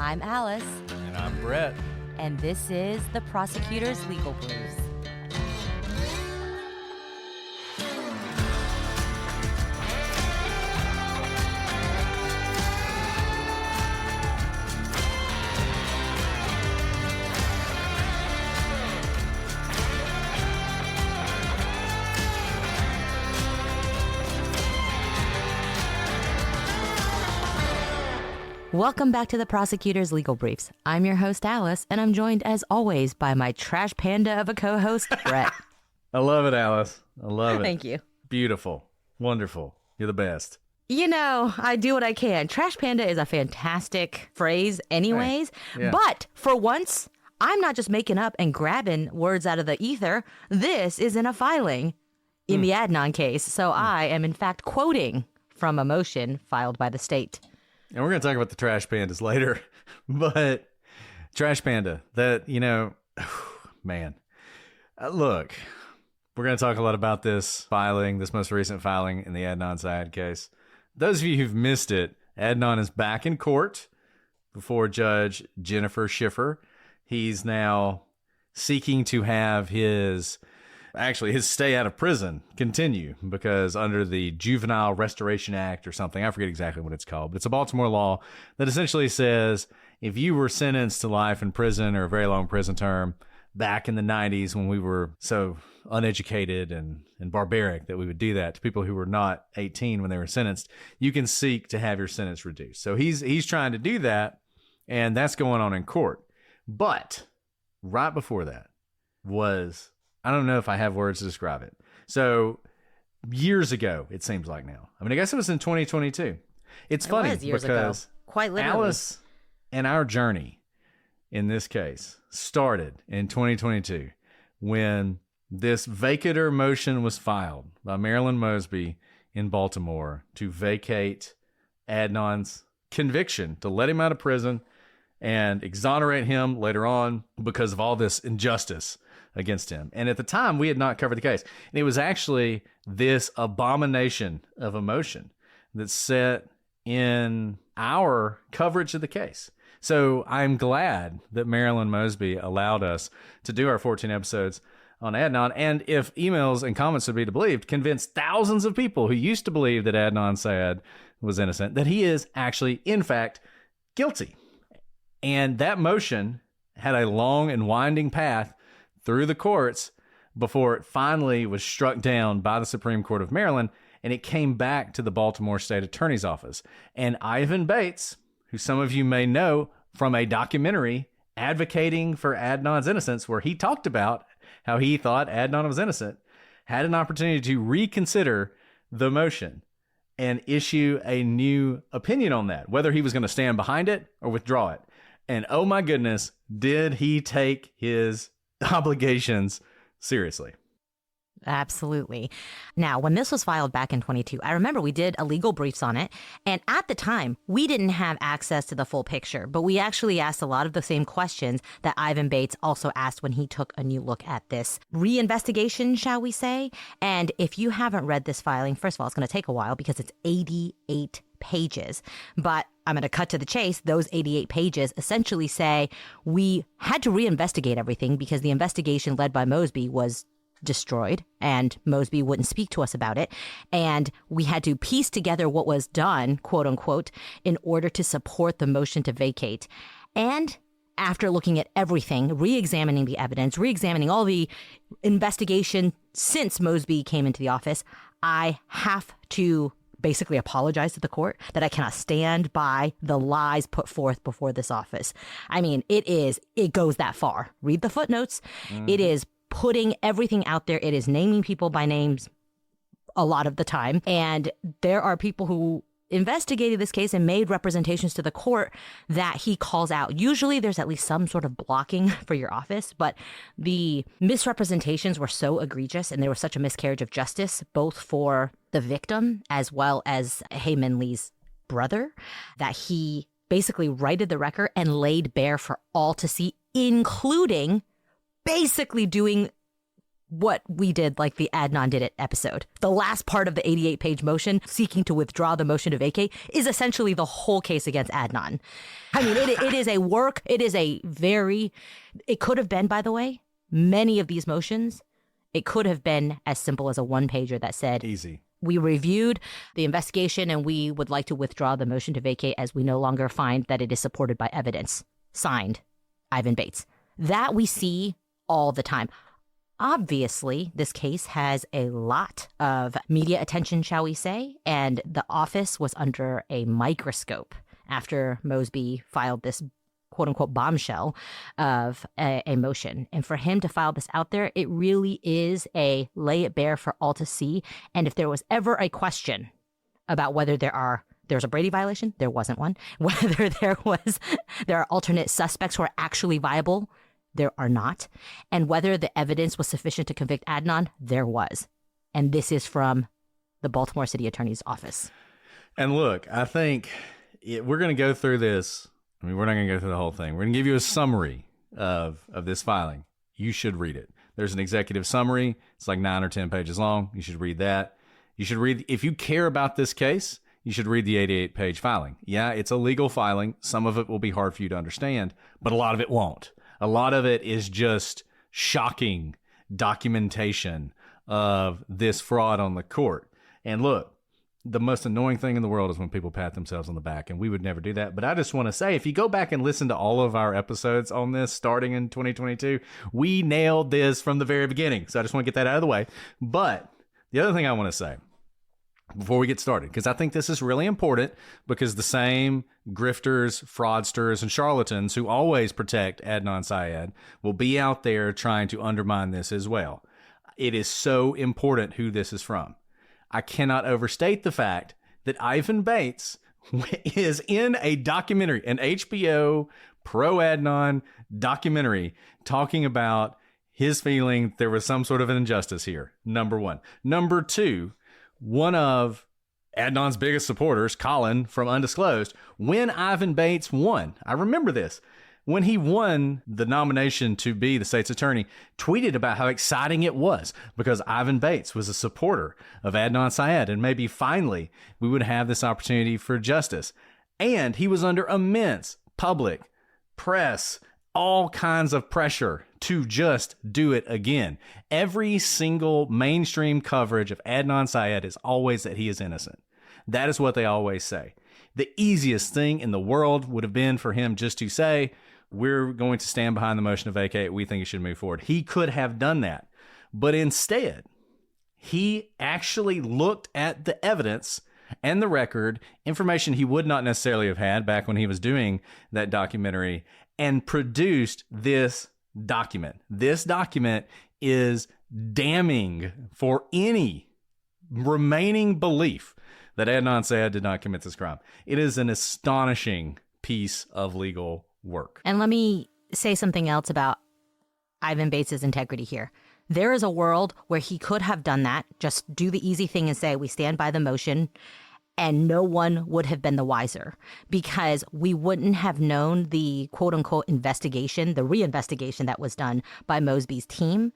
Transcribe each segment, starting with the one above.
I'm Alice. And I'm Brett. And this is the Prosecutor's Legal Briefs. Welcome back to the Prosecutor's Legal Briefs. I'm your host, Alice, and I'm joined, as always, by my trash panda of a co-host, Brett. I love it, Alice. I love it. Thank you. Beautiful. Wonderful. You're the best. You know, I do what I can. Trash panda is a fantastic phrase anyways, Hey, yeah. But for once, I'm not just making up and grabbing words out of the ether. This is in a filing in the Adnan case, so I am, in fact, quoting from a motion filed by the state. And we're going to talk about the trash pandas later, but trash panda, that, you know, man, look, we're going to talk a lot about this filing, this most recent filing in the Adnan Syed case. Those of you who've missed it, Adnan is back in court before Judge Jennifer Schiffer. He's now seeking to have his stay out of prison continue, because under the Juvenile Restoration Act or something, I forget exactly what it's called, but it's a Baltimore law that essentially says if you were sentenced to life in prison or a very long prison term back in the 90s, when we were so uneducated and barbaric that we would do that to people who were not 18 when they were sentenced, you can seek to have your sentence reduced. So he's trying to do that, and that's going on in court. But right before that was, I don't know if I have words to describe it. So years ago, it seems like now. I mean, I guess it was in 2022. It's funny because Quite literally. Alice and our journey in this case started in 2022 when this vacater motion was filed by Marylin Mosby in Baltimore to vacate Adnan's conviction, to let him out of prison and exonerate him later on because of all this injustice against him. And at the time, we had not covered the case. And it was actually this abomination of a motion that set in our coverage of the case. So I'm glad that Marylin Mosby allowed us to do our 14 episodes on Adnan. And if emails and comments are to be believed, convinced thousands of people who used to believe that Adnan Syed was innocent, that he is actually, in fact, guilty. And that motion had a long and winding path through the courts before it finally was struck down by the Supreme Court of Maryland, and it came back to the Baltimore State Attorney's Office. And Ivan Bates, who some of you may know from a documentary advocating for Adnan's innocence, where he talked about how he thought Adnan was innocent, had an opportunity to reconsider the motion and issue a new opinion on that, whether he was going to stand behind it or withdraw it. And oh my goodness, did he take his obligations seriously. Absolutely. Now, when this was filed back in 22, I remember we did a legal briefs on it. And at the time, we didn't have access to the full picture, but we actually asked a lot of the same questions that Ivan Bates also asked when he took a new look at this reinvestigation, shall we say. And if you haven't read this filing, first of all, it's going to take a while because it's 88 pages. But I'm going to cut to the chase. Those 88 pages essentially say we had to reinvestigate everything because the investigation led by Mosby was destroyed and Mosby wouldn't speak to us about it. And we had to piece together what was done, quote unquote, in order to support the motion to vacate. And after looking at everything, re-examining the evidence, re-examining all the investigation since Mosby came into the office, I have to basically apologize to the court that I cannot stand by the lies put forth before this office. I mean, it goes that far. Read the footnotes. It is putting everything out there. It is naming people by names a lot of the time. And there are people who investigated this case and made representations to the court that he calls out. Usually there's at least some sort of blocking for your office, but the misrepresentations were so egregious and there was such a miscarriage of justice, both for the victim as well as Hae Min Lee's brother, that he basically righted the record and laid bare for all to see, including basically doing what we did, like the Adnan Did It episode. The last part of the 88-page motion seeking to withdraw the motion to vacate is essentially the whole case against Adnan. I mean, it is a work. It is a very, it could have been, by the way, many of these motions, it could have been as simple as a one-pager that said, easy. We reviewed the investigation and we would like to withdraw the motion to vacate as we no longer find that it is supported by evidence. Signed, Ivan Bates. That we see all the time. Obviously, this case has a lot of media attention, shall we say, and the office was under a microscope after Mosby filed this quote-unquote bombshell of a motion. And for him to file this out there, it really is a lay it bare for all to see. And if there was ever a question about whether there's a Brady violation, there wasn't one. Whether there are alternate suspects who are actually viable, there are not. And whether the evidence was sufficient to convict Adnan, there was. And this is from the Baltimore City Attorney's Office. And look, I think we're going to go through this. I mean, we're not going to go through the whole thing. We're going to give you a summary of this filing. You should read it. There's an executive summary. It's like 9 or 10 pages long. You should read that. You should read, if you care about this case, you should read the 88-page filing. Yeah, it's a legal filing. Some of it will be hard for you to understand, but a lot of it won't. A lot of it is just shocking documentation of this fraud on the court. And look, the most annoying thing in the world is when people pat themselves on the back, and we would never do that. But I just want to say, if you go back and listen to all of our episodes on this starting in 2022, we nailed this from the very beginning. So I just want to get that out of the way. But the other thing I want to say before we get started, because I think this is really important, because the same grifters, fraudsters, and charlatans who always protect Adnan Syed will be out there trying to undermine this as well. It is so important who this is from. I cannot overstate the fact that Ivan Bates is in a documentary, an HBO pro-Adnan documentary, talking about his feeling there was some sort of an injustice here, number one. Number two, one of Adnan's biggest supporters, Colin from Undisclosed, when Ivan Bates won, I remember this, when he won the nomination to be the state's attorney, tweeted about how exciting it was because Ivan Bates was a supporter of Adnan Syed, and maybe finally we would have this opportunity for justice. And he was under immense public, press, all kinds of pressure to just do it again. Every single mainstream coverage of Adnan Syed is always that he is innocent. That is what they always say. The easiest thing in the world would have been for him just to say, we're going to stand behind the motion to vacate. We think it should move forward. He could have done that. But instead, he actually looked at the evidence and the record, information he would not necessarily have had back when he was doing that documentary, and produced this document. This document is damning for any remaining belief that Adnan Syed did not commit this crime. It is an astonishing piece of legal work. And let me say something else about Ivan Bates' integrity here. There is a world where he could have done that, just do the easy thing and say, we stand by the motion, and no one would have been the wiser, because we wouldn't have known the quote unquote investigation, the reinvestigation that was done by Mosby's team,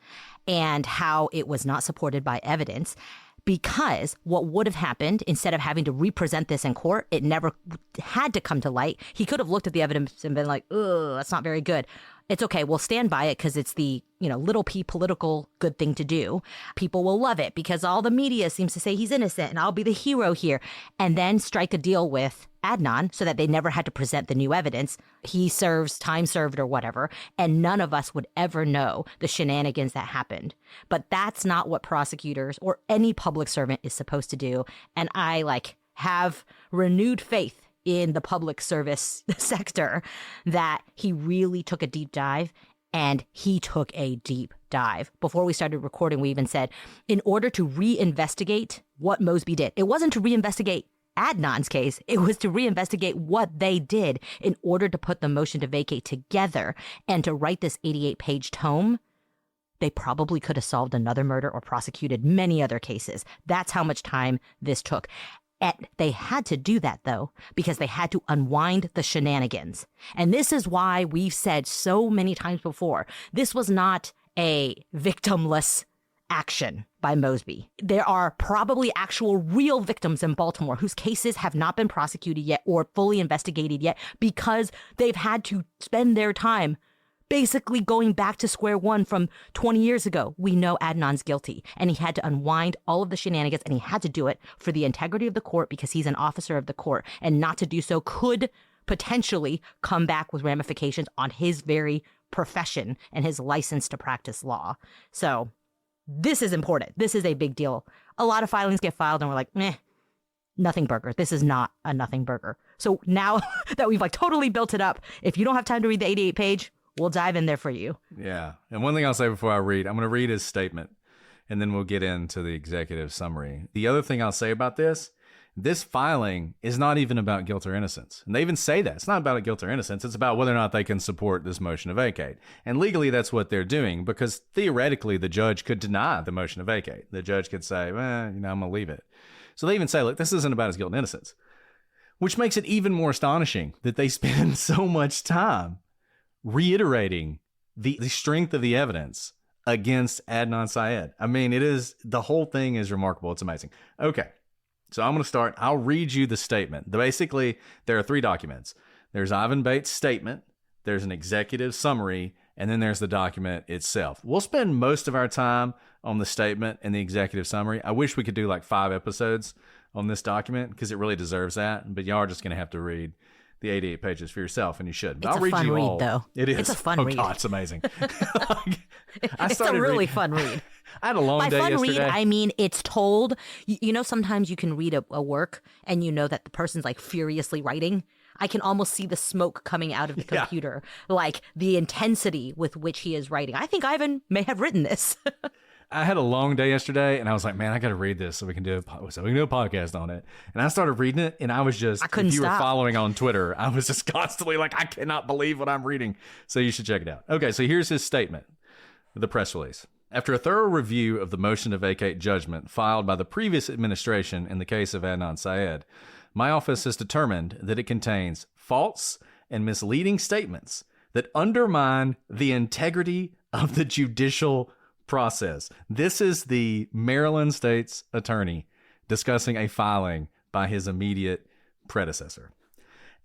and how it was not supported by evidence. Because what would have happened, instead of having to represent this in court, it never had to come to light. He could have looked at the evidence and been like, ugh, that's not very good. It's okay, we'll stand by it because it's the, little p political good thing to do. People will love it because all the media seems to say he's innocent and I'll be the hero here. And then strike a deal with Adnan so that they never had to present the new evidence. He serves time served or whatever, and none of us would ever know the shenanigans that happened. But that's not what prosecutors or any public servant is supposed to do. And I have renewed faith in the public service sector that he really took a deep dive, and he took a deep dive. Before we started recording, we even said, in order to reinvestigate what Mosby did, it wasn't to reinvestigate Adnan's case, it was to reinvestigate what they did in order to put the motion to vacate together and to write this 88-page tome. They probably could have solved another murder or prosecuted many other cases. That's how much time this took. And they had to do that, though, because they had to unwind the shenanigans. And this is why we've said so many times before, this was not a victimless action by Mosby. There are probably actual real victims in Baltimore whose cases have not been prosecuted yet or fully investigated yet because they've had to spend their time basically going back to square one from 20 years ago. We know Adnan's guilty, and he had to unwind all of the shenanigans, and he had to do it for the integrity of the court because he's an officer of the court, and not to do so could potentially come back with ramifications on his very profession and his license to practice law. So this is important. This is a big deal. A lot of filings get filed and we're like, meh, nothing burger. This is not a nothing burger. So now that we've like totally built it up, if you don't have time to read the 88 page, we'll dive in there for you. Yeah. And one thing I'll say before I read, I'm going to read his statement and then we'll get into the executive summary. The other thing I'll say about this filing is not even about guilt or innocence. And they even say that. It's not about guilt or innocence. It's about whether or not they can support this motion to vacate. And legally, that's what they're doing because theoretically, the judge could deny the motion to vacate. The judge could say, well, I'm going to leave it. So they even say, look, this isn't about his guilt and innocence, which makes it even more astonishing that they spend so much time reiterating the strength of the evidence against Adnan Syed. I mean, the whole thing is remarkable. It's amazing. Okay. So I'm going to start. I'll read you the statement. Basically, there are 3 documents. There's Ivan Bates' statement, there's an executive summary, and then there's the document itself. We'll spend most of our time on the statement and the executive summary. I wish we could do like 5 episodes on this document because it really deserves that. But y'all are just going to have to read the 88 pages for yourself, and you should. But It's I'll a read fun you read, all. though. It is. It's a fun read. Oh, God, it's amazing. It's a really fun read. I had a long By day fun yesterday. read, I mean it's told. You know, sometimes you can read a work and you know that the person's like furiously writing. I can almost see the smoke coming out of the computer, like the intensity with which he is writing. I think Ivan may have written this. I had a long day yesterday, and I was like, man, I got to read this so we can do a podcast on it. And I started reading it, and I was just, I couldn't if you were stop. following on Twitter, I was just constantly like, I cannot believe what I'm reading. So you should check it out. Okay, so here's his statement, the press release. After a thorough review of the motion to vacate judgment filed by the previous administration in the case of Adnan Syed, my office has determined that it contains false and misleading statements that undermine the integrity of the judicial process. This is the Maryland state's attorney discussing a filing by his immediate predecessor.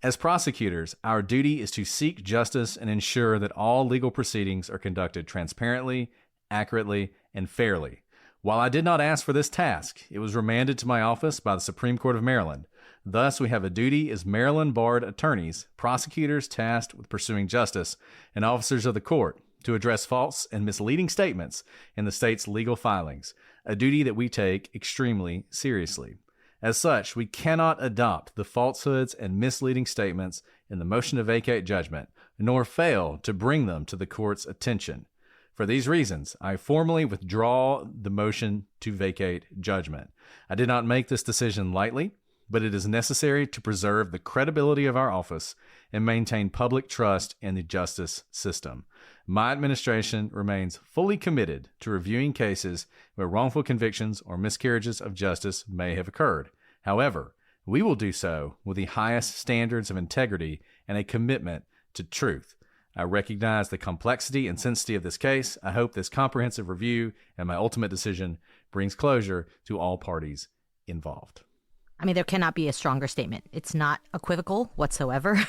As prosecutors, our duty is to seek justice and ensure that all legal proceedings are conducted transparently, accurately, and fairly. While I did not ask for this task, it was remanded to my office by the Supreme Court of Maryland. Thus, we have a duty as Maryland barred attorneys, prosecutors tasked with pursuing justice, and officers of the court to address false and misleading statements in the state's legal filings, a duty that we take extremely seriously. As such, we cannot adopt the falsehoods and misleading statements in the motion to vacate judgment, nor fail to bring them to the court's attention. For these reasons, I formally withdraw the motion to vacate judgment. I did not make this decision lightly, but it is necessary to preserve the credibility of our office and maintain public trust in the justice system. My administration remains fully committed to reviewing cases where wrongful convictions or miscarriages of justice may have occurred. However, we will do so with the highest standards of integrity and a commitment to truth. I recognize the complexity and sensitivity of this case. I hope this comprehensive review and my ultimate decision brings closure to all parties involved. I mean, there cannot be a stronger statement. It's not equivocal whatsoever.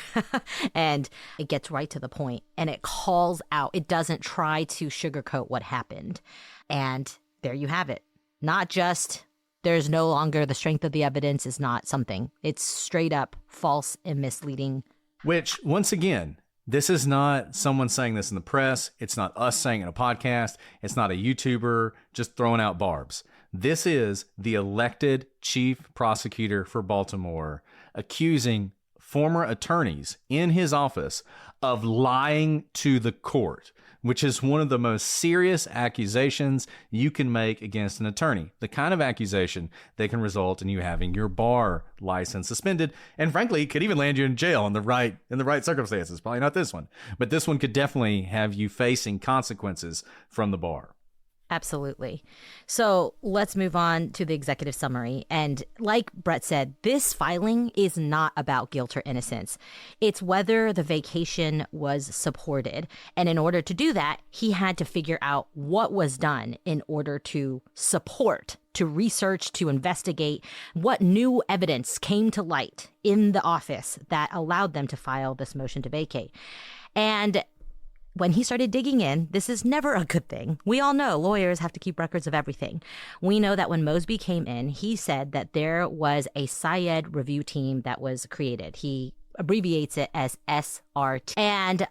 And it gets right to the point and it calls out. It doesn't try to sugarcoat what happened. And there you have it. Not just there's no longer the strength of the evidence is not something. It's straight up false and misleading. Which, once again, this is not someone saying this in the press. It's not us saying it in a podcast. It's not a YouTuber just throwing out barbs. This is the elected chief prosecutor for Baltimore accusing former attorneys in his office of lying to the court, which is one of the most serious accusations you can make against an attorney. The kind of accusation that can result in you having your bar license suspended, and frankly, could even land you in jail in the right circumstances. Probably not this one, but this one could definitely have you facing consequences from the bar. Absolutely. So let's move on to the executive summary. And like Brett said, this filing is not about guilt or innocence. It's whether the vacation was supported. And in order to do that, he had to figure out what was done in order to support, to research, to investigate what new evidence came to light in the office that allowed them to file this motion to vacate. And when he started digging in, this is never a good thing. We all know lawyers have to keep records of everything. We know that when Mosby came in, he said that there was a Syed review team that was created. He abbreviates it as SRT. And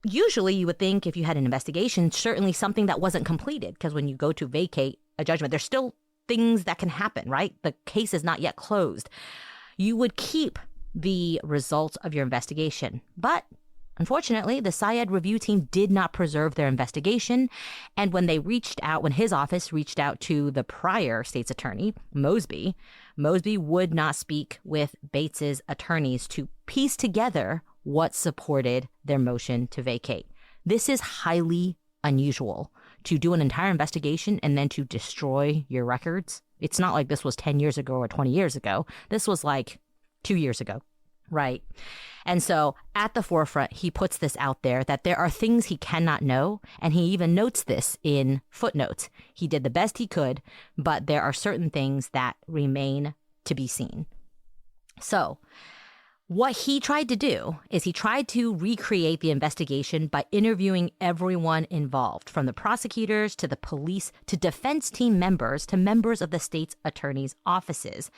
usually you would think if you had an investigation, certainly something that wasn't completed, because when you go to vacate a judgment, there's still things that can happen, right? The case is not yet closed. You would keep the results of your investigation. But unfortunately, the Syed review team did not preserve their investigation. And when his office reached out to the prior state's attorney, Mosby would not speak with Bates's attorneys to piece together what supported their motion to vacate. This is highly unusual, to do an entire investigation and then to destroy your records. It's not like this was 10 years ago or 20 years ago. This was like 2 years ago. Right. And so at the forefront, he puts this out there that there are things he cannot know. And he even notes this in footnotes. He did the best he could, but there are certain things that remain to be seen. So what he tried to do is he tried to recreate the investigation by interviewing everyone involved, from the prosecutors to the police to defense team members to members of the state's attorney's offices.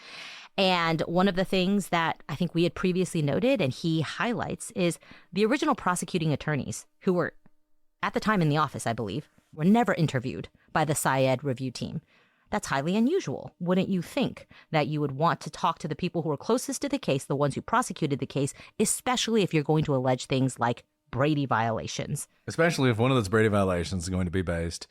And one of the things that I think we had previously noted, and he highlights, is the original prosecuting attorneys, who were at the time in the office, I believe, were never interviewed by the Syed review team. That's highly unusual. Wouldn't you think that you would want to talk to the people who are closest to the case, the ones who prosecuted the case, especially if you're going to allege things like Brady violations? Especially if one of those Brady violations is going to be based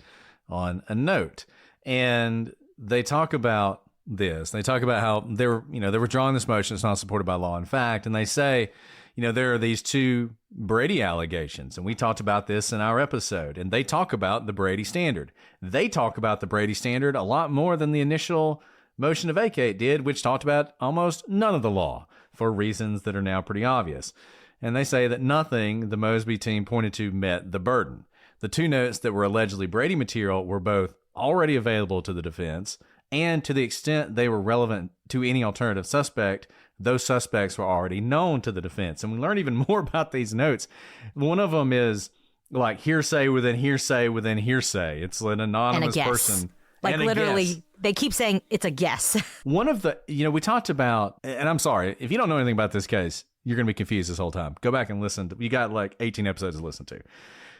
on a note. And they talk about this. They talk about how they were drawing this motion. It's not supported by law and fact. And they say, there are these two Brady allegations. And we talked about this in our episode. And they talk about the Brady standard. They talk about the Brady standard a lot more than the initial motion to vacate did, which talked about almost none of the law for reasons that are now pretty obvious. And they say that nothing the Mosby team pointed to met the burden. The two notes that were allegedly Brady material were both already available to the defense, and to the extent they were relevant to any alternative suspect, those suspects were already known to the defense. And we learn even more about these notes. One of them is like hearsay within hearsay within hearsay. It's an anonymous person. Like literally, they keep saying it's a guess. One of the, we talked about, and I'm sorry, if you don't know anything about this case, you're going to be confused this whole time. Go back and listen. You got like 18 episodes to listen to.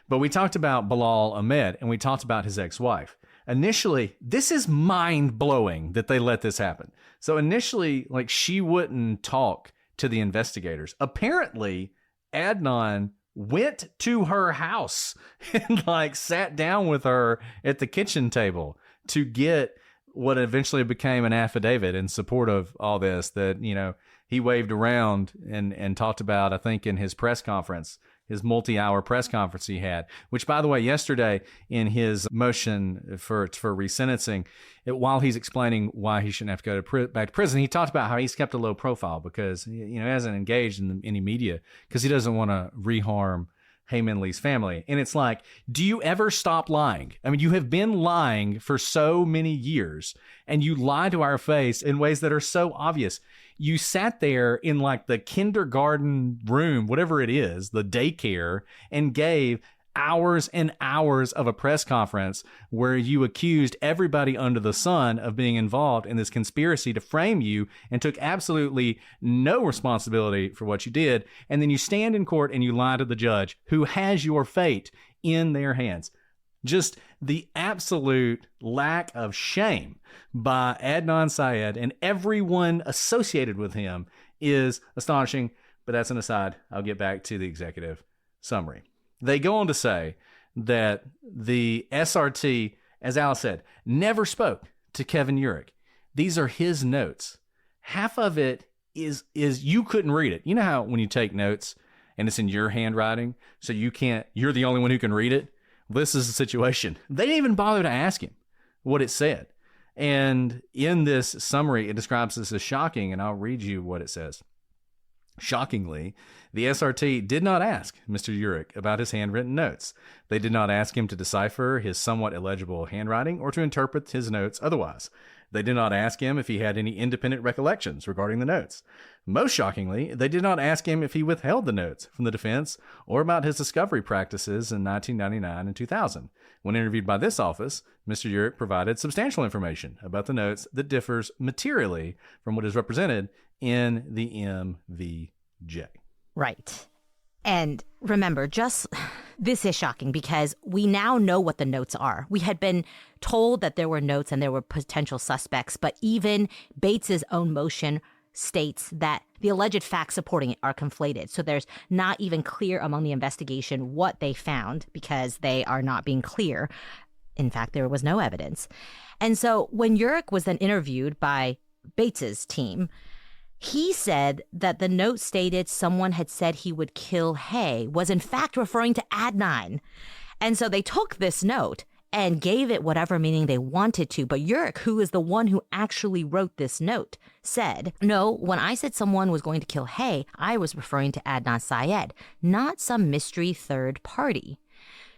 But we talked about Bilal Ahmed, and we talked about his ex-wife. Initially, this is mind-blowing that they let this happen. So initially, like, she wouldn't talk to the investigators. Apparently, Adnan went to her house and like sat down with her at the kitchen table to get what eventually became an affidavit in support of all this that, he waved around and talked about, I think, in his press conference, his multi-hour press conference he had, which, by the way, yesterday in his motion for resentencing, while he's explaining why he shouldn't have to go back to prison, he talked about how he's kept a low profile because, he hasn't engaged in any media because he doesn't want to reharm Hae Min Lee's family. And it's like, do you ever stop lying? I mean, you have been lying for so many years, and you lie to our face in ways that are so obvious. You sat there in like the kindergarten room, whatever it is, the daycare, and gave hours and hours of a press conference where you accused everybody under the sun of being involved in this conspiracy to frame you and took absolutely no responsibility for what you did. And then you stand in court and you lie to the judge who has your fate in their hands. Just the absolute lack of shame by Adnan Syed and everyone associated with him is astonishing. But that's an aside. I'll get back to the executive summary. They go on to say that the SRT, as Alice said, never spoke to Kevin Urich. These are his notes. Half of it is you couldn't read it. You know how when you take notes and it's in your handwriting, so you're the only one who can read it? this is the situation. They didn't even bother to ask him what it said. And in this summary, it describes this as shocking, and I'll read you what it says. Shockingly, the SRT did not ask Mr. Urich about his handwritten notes. They did not ask him to decipher his somewhat illegible handwriting or to interpret his notes otherwise. They did not ask him if he had any independent recollections regarding the notes. Most shockingly, they did not ask him if he withheld the notes from the defense or about his discovery practices in 1999 and 2000. When interviewed by this office, Mr. Urich provided substantial information about the notes that differs materially from what is represented in the MVJ. Right. And remember, this is shocking because we now know what the notes are. We had been told that there were notes and there were potential suspects, but even Bates's own motion states that the alleged facts supporting it are conflated. So there's not even clear among the investigation what they found because they are not being clear. In fact, there was no evidence. And so when Urich was then interviewed by Bates's team, he said that the note stated someone had said he would kill Hae was in fact referring to Adnan. And so they took this note and gave it whatever meaning they wanted to. But Urich, who is the one who actually wrote this note, said, no, when I said someone was going to kill Hae, I was referring to Adnan Syed, not some mystery third party.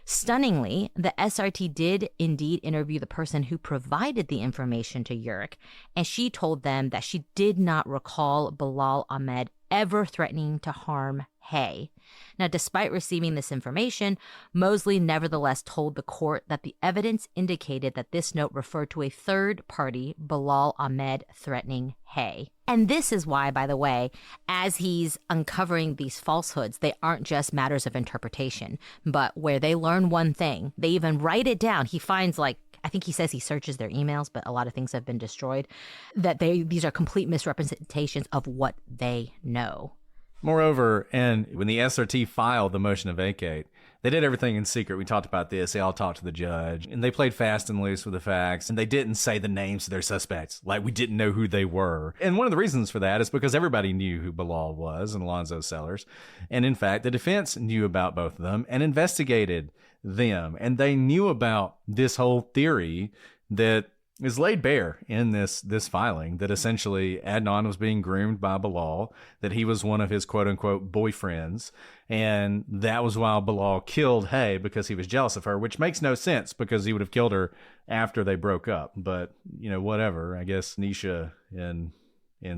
Stunningly, the SRT did indeed interview the person who provided the information to Urich, and she told them that she did not recall Bilal Ahmed ever threatening to harm Hae. Now, despite receiving this information, Mosley nevertheless told the court that the evidence indicated that this note referred to a third party, Bilal Ahmed, threatening Hae. And this is why, by the way, as he's uncovering these falsehoods, they aren't just matters of interpretation, but where they learn one thing, they even write it down. He finds, I think he says he searches their emails, but a lot of things have been destroyed, that these are complete misrepresentations of what they know. Moreover, and when the SRT filed the motion to vacate, they did everything in secret. We talked about this. They all talked to the judge, and they played fast and loose with the facts, and they didn't say the names of their suspects. We didn't know who they were. And one of the reasons for that is because everybody knew who Bilal was and Alonzo Sellers. And in fact, the defense knew about both of them and investigated them. And they knew about this whole theory that is laid bare in this filing, that essentially Adnan was being groomed by Bilal, that he was one of his quote-unquote boyfriends, and that was why Bilal killed Hae, because he was jealous of her, which makes no sense because he would have killed her after they broke up. But, whatever. I guess Nisha in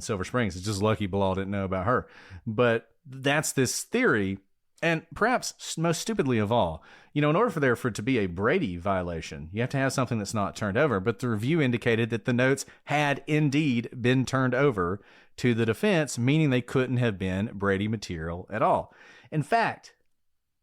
Silver Springs is just lucky Bilal didn't know about her. But that's this theory. And perhaps most stupidly of all, in order for it to be a Brady violation, you have to have something that's not turned over. But the review indicated that the notes had indeed been turned over to the defense, meaning they couldn't have been Brady material at all. In fact,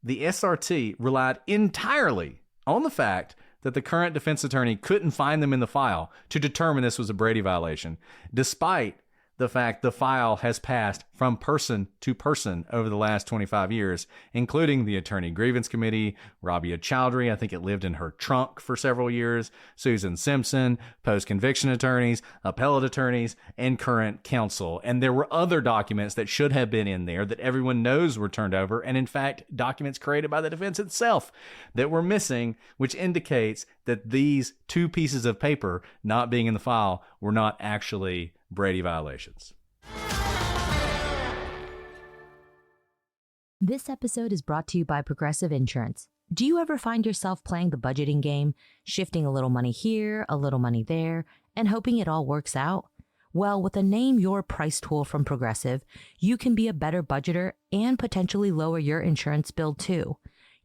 the SRT relied entirely on the fact that the current defense attorney couldn't find them in the file to determine this was a Brady violation, despite the fact the file has passed from person to person over the last 25 years, including the Attorney Grievance Committee, Rabia Chowdhury, I think it lived in her trunk for several years, Susan Simpson, post-conviction attorneys, appellate attorneys, and current counsel. And there were other documents that should have been in there that everyone knows were turned over, and in fact, documents created by the defense itself that were missing, which indicates that these two pieces of paper not being in the file were not actually Brady violations. This episode is brought to you by Progressive Insurance. Do you ever find yourself playing the budgeting game, shifting a little money here, a little money there, and hoping it all works out? Well, with a Name Your Price tool from Progressive, you can be a better budgeter and potentially lower your insurance bill too.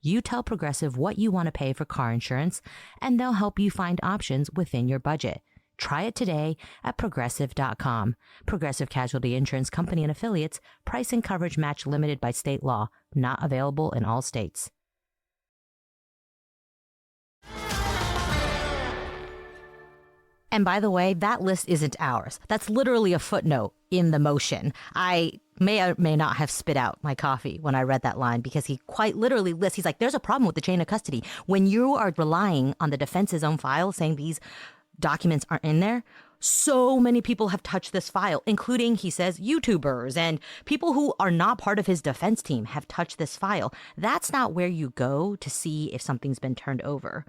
You tell Progressive what you want to pay for car insurance, and they'll help you find options within your budget. Try it today at Progressive.com. Progressive Casualty Insurance Company and Affiliates. Price and coverage match limited by state law. Not available in all states. And by the way, that list isn't ours. That's literally a footnote in the motion. I may or may not have spit out my coffee when I read that line because he quite literally lists, he's like, there's a problem with the chain of custody. When you are relying on the defense's own file saying these documents aren't in there, So many people have touched this file, including, he says, YouTubers and people who are not part of his defense team have touched this file. That's not where you go to see if something's been turned over.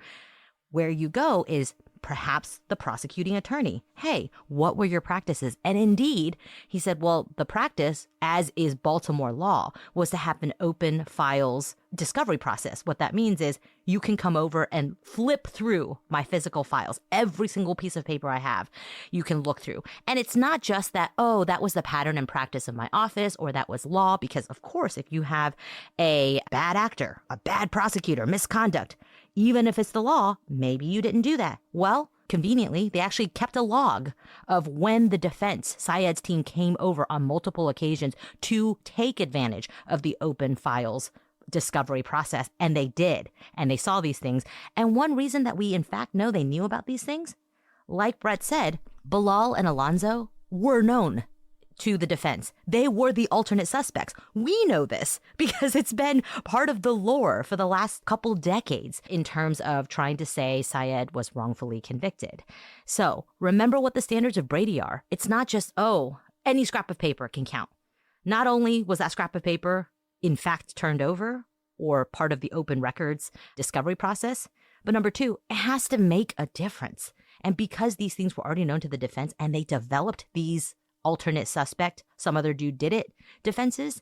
Where you go is perhaps the prosecuting attorney. Hey, what were your practices? And indeed, he said, well, the practice, as is Baltimore law, was to have an open files discovery process. What that means is you can come over and flip through my physical files. Every single piece of paper I have, you can look through. And it's not just that, oh, that was the pattern and practice of my office, or that was law, because of course, if you have a bad actor, a bad prosecutor, misconduct, even if it's the law, maybe you didn't do that. Well, conveniently, they actually kept a log of when the defense, Syed's team, came over on multiple occasions to take advantage of the open files discovery process. And they did. And they saw these things. And one reason that we, in fact, know they knew about these things, like Brett said, Bilal and Alonzo were known to the defense. They were the alternate suspects. We know this because it's been part of the lore for the last couple decades in terms of trying to say Syed was wrongfully convicted. So remember what the standards of Brady are. It's not just, oh, any scrap of paper can count. Not only was that scrap of paper in fact turned over or part of the open records discovery process, but number two, it has to make a difference. And because these things were already known to the defense and they developed these alternate suspect, some other dude did it defenses,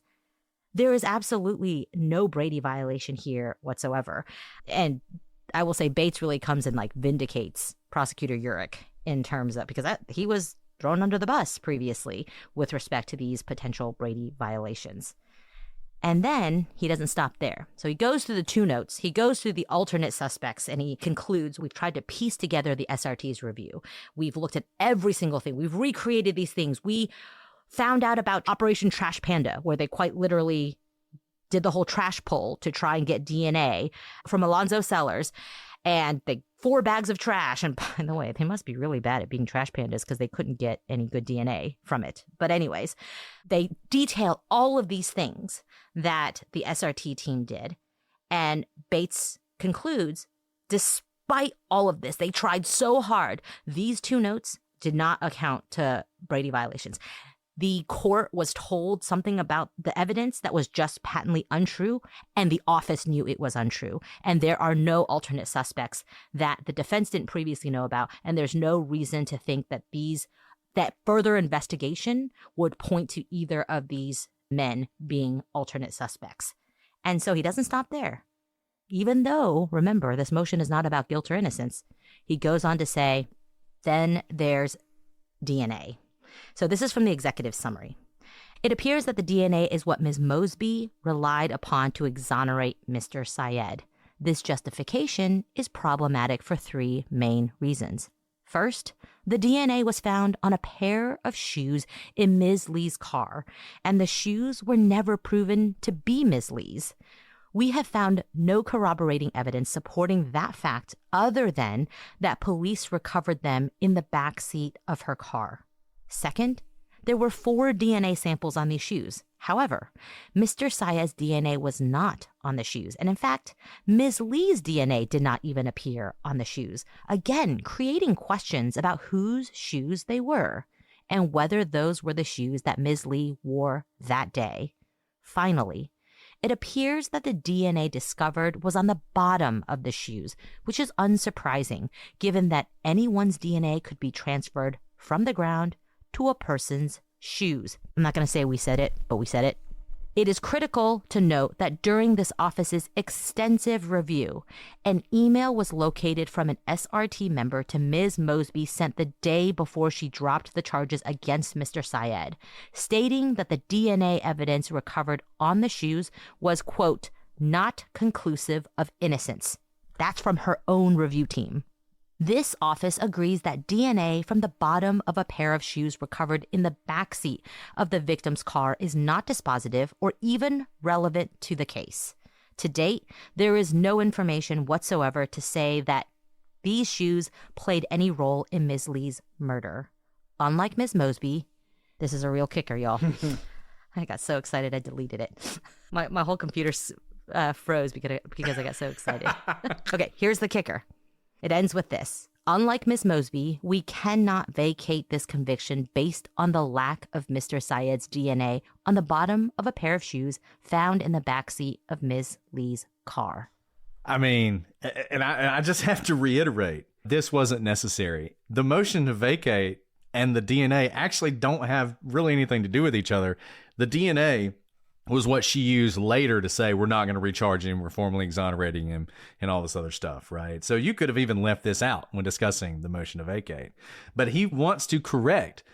there is absolutely no Brady violation here whatsoever. And I will say Bates really comes and like vindicates Prosecutor Urich in terms of, because he was thrown under the bus previously with respect to these potential Brady violations. And then he doesn't stop there. So he goes through the two notes. He goes through the alternate suspects and he concludes, we've tried to piece together the SRT's review. We've looked at every single thing. We've recreated these things. We found out about Operation Trash Panda, where they quite literally did the whole trash pull to try and get DNA from Alonzo Sellers. And they 4 bags of trash. And by the way, they must be really bad at being trash pandas because they couldn't get any good DNA from it. But anyways, they detail all of these things that the SRT team did. And Bates concludes, despite all of this, they tried so hard. These two notes did not account to Brady violations. The court was told something about the evidence that was just patently untrue, and the office knew it was untrue. And there are no alternate suspects that the defense didn't previously know about, and there's no reason to think that that further investigation would point to either of these men being alternate suspects. And so he doesn't stop there. Even though, remember, this motion is not about guilt or innocence, he goes on to say, then there's DNA. So this is from the executive summary. It appears that the DNA is what Ms. Mosby relied upon to exonerate Mr. Syed. This justification is problematic for 3 main reasons. First, the DNA was found on a pair of shoes in Ms. Lee's car, and the shoes were never proven to be Ms. Lee's. We have found no corroborating evidence supporting that fact other than that police recovered them in the back seat of her car. Second, there were 4 DNA samples on these shoes. However, Mr. Syed's DNA was not on the shoes. And in fact, Ms. Lee's DNA did not even appear on the shoes. Again, creating questions about whose shoes they were and whether those were the shoes that Ms. Lee wore that day. Finally, it appears that the DNA discovered was on the bottom of the shoes, which is unsurprising given that anyone's DNA could be transferred from the ground to a person's shoes. I'm not going to say we said it, but we said it. It is critical to note that during this office's extensive review, an email was located from an SRT member to Ms. Mosby sent the day before she dropped the charges against Mr. Syed, stating that the DNA evidence recovered on the shoes was, quote, not conclusive of innocence. That's from her own review team. This office agrees that DNA from the bottom of a pair of shoes recovered in the backseat of the victim's car is not dispositive or even relevant to the case. To date, there is no information whatsoever to say that these shoes played any role in Ms. Lee's murder. Unlike Ms. Mosby, this is a real kicker, y'all. I got so excited I deleted it. My whole computer froze because I got so excited. Okay, here's the kicker. It ends with this. Unlike Miss Mosby, we cannot vacate this conviction based on the lack of Mr. Syed's DNA on the bottom of a pair of shoes found in the backseat of Ms. Lee's car. I mean, and I just have to reiterate, this wasn't necessary. The motion to vacate and the DNA actually don't have really anything to do with each other. The DNA was what she used later to say, we're not going to recharge him, we're formally exonerating him, and all this other stuff, right? So you could have even left this out when discussing the motion to vacate. But he wants to correct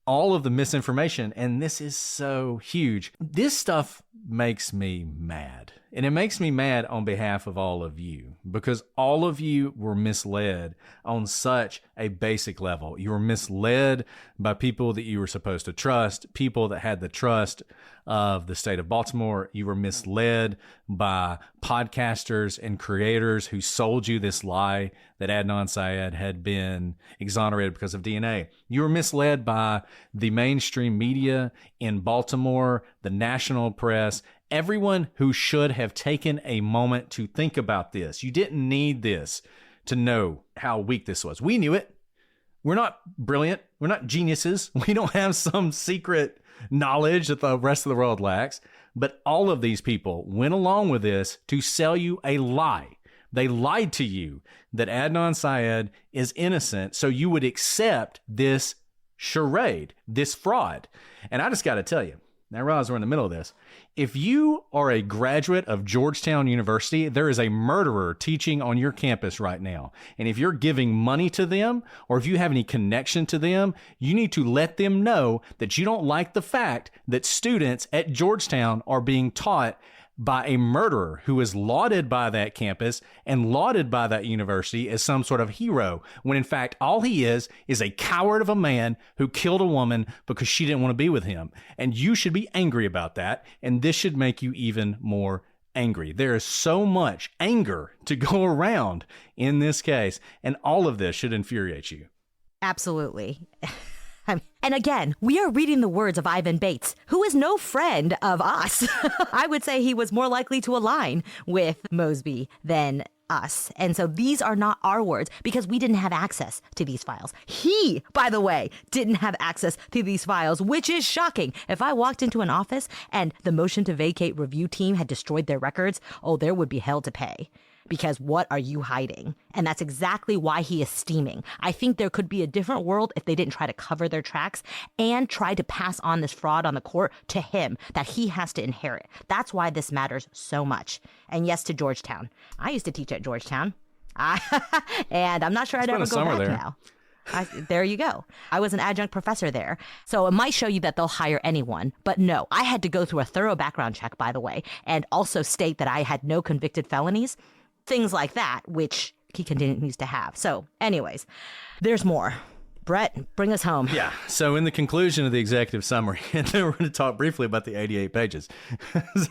all of the misinformation, and this is so huge. This stuff makes me mad. And it makes me mad on behalf of all of you, because all of you were misled on such a basic level. You were misled by people that you were supposed to trust, people that had the trust of the state of Baltimore. You were misled by podcasters and creators who sold you this lie that Adnan Syed had been exonerated because of DNA. You were misled by the mainstream media in Baltimore, the national press, everyone who should have taken a moment to think about this. You didn't need this to know how weak this was. We knew it. We're not brilliant. We're not geniuses. We don't have some secret knowledge that the rest of the world lacks. But all of these people went along with this to sell you a lie. They lied to you that Adnan Syed is innocent, so you would accept this charade, this fraud. And I just got to tell you, I realize we're in the middle of this. If you are a graduate of Georgetown University, there is a murderer teaching on your campus right now. And if you're giving money to them, or if you have any connection to them, you need to let them know that you don't like the fact that students at Georgetown are being taught by a murderer who is lauded by that campus and lauded by that university as some sort of hero, when in fact all he is a coward of a man who killed a woman because she didn't want to be with him. And you should be angry about that, and this should make you even more angry. There is so much anger to go around in this case, and all of this should infuriate you. Absolutely. And again, we are reading the words of Ivan Bates, who is no friend of us. I would say he was more likely to align with Mosby than us. And so these are not our words, because we didn't have access to these files. He, by the way, didn't have access to these files, which is shocking. If I walked into an office and the motion to vacate review team had destroyed their records, oh, there would be hell to pay. Because what are you hiding? And that's exactly why he is steaming. I think there could be a different world if they didn't try to cover their tracks and try to pass on this fraud on the court to him that he has to inherit. That's why this matters so much. And yes, to Georgetown. I used to teach at Georgetown. And I'm not sure I'd ever go back now. There you go. I was an adjunct professor there. So it might show you that they'll hire anyone. But no, I had to go through a thorough background check, by the way, and also state that I had no convicted felonies. Things like that, which he continues to have. So anyways, there's more. Brett, bring us home. Yeah. So in the conclusion of the executive summary, and then we're going to talk briefly about the 88 pages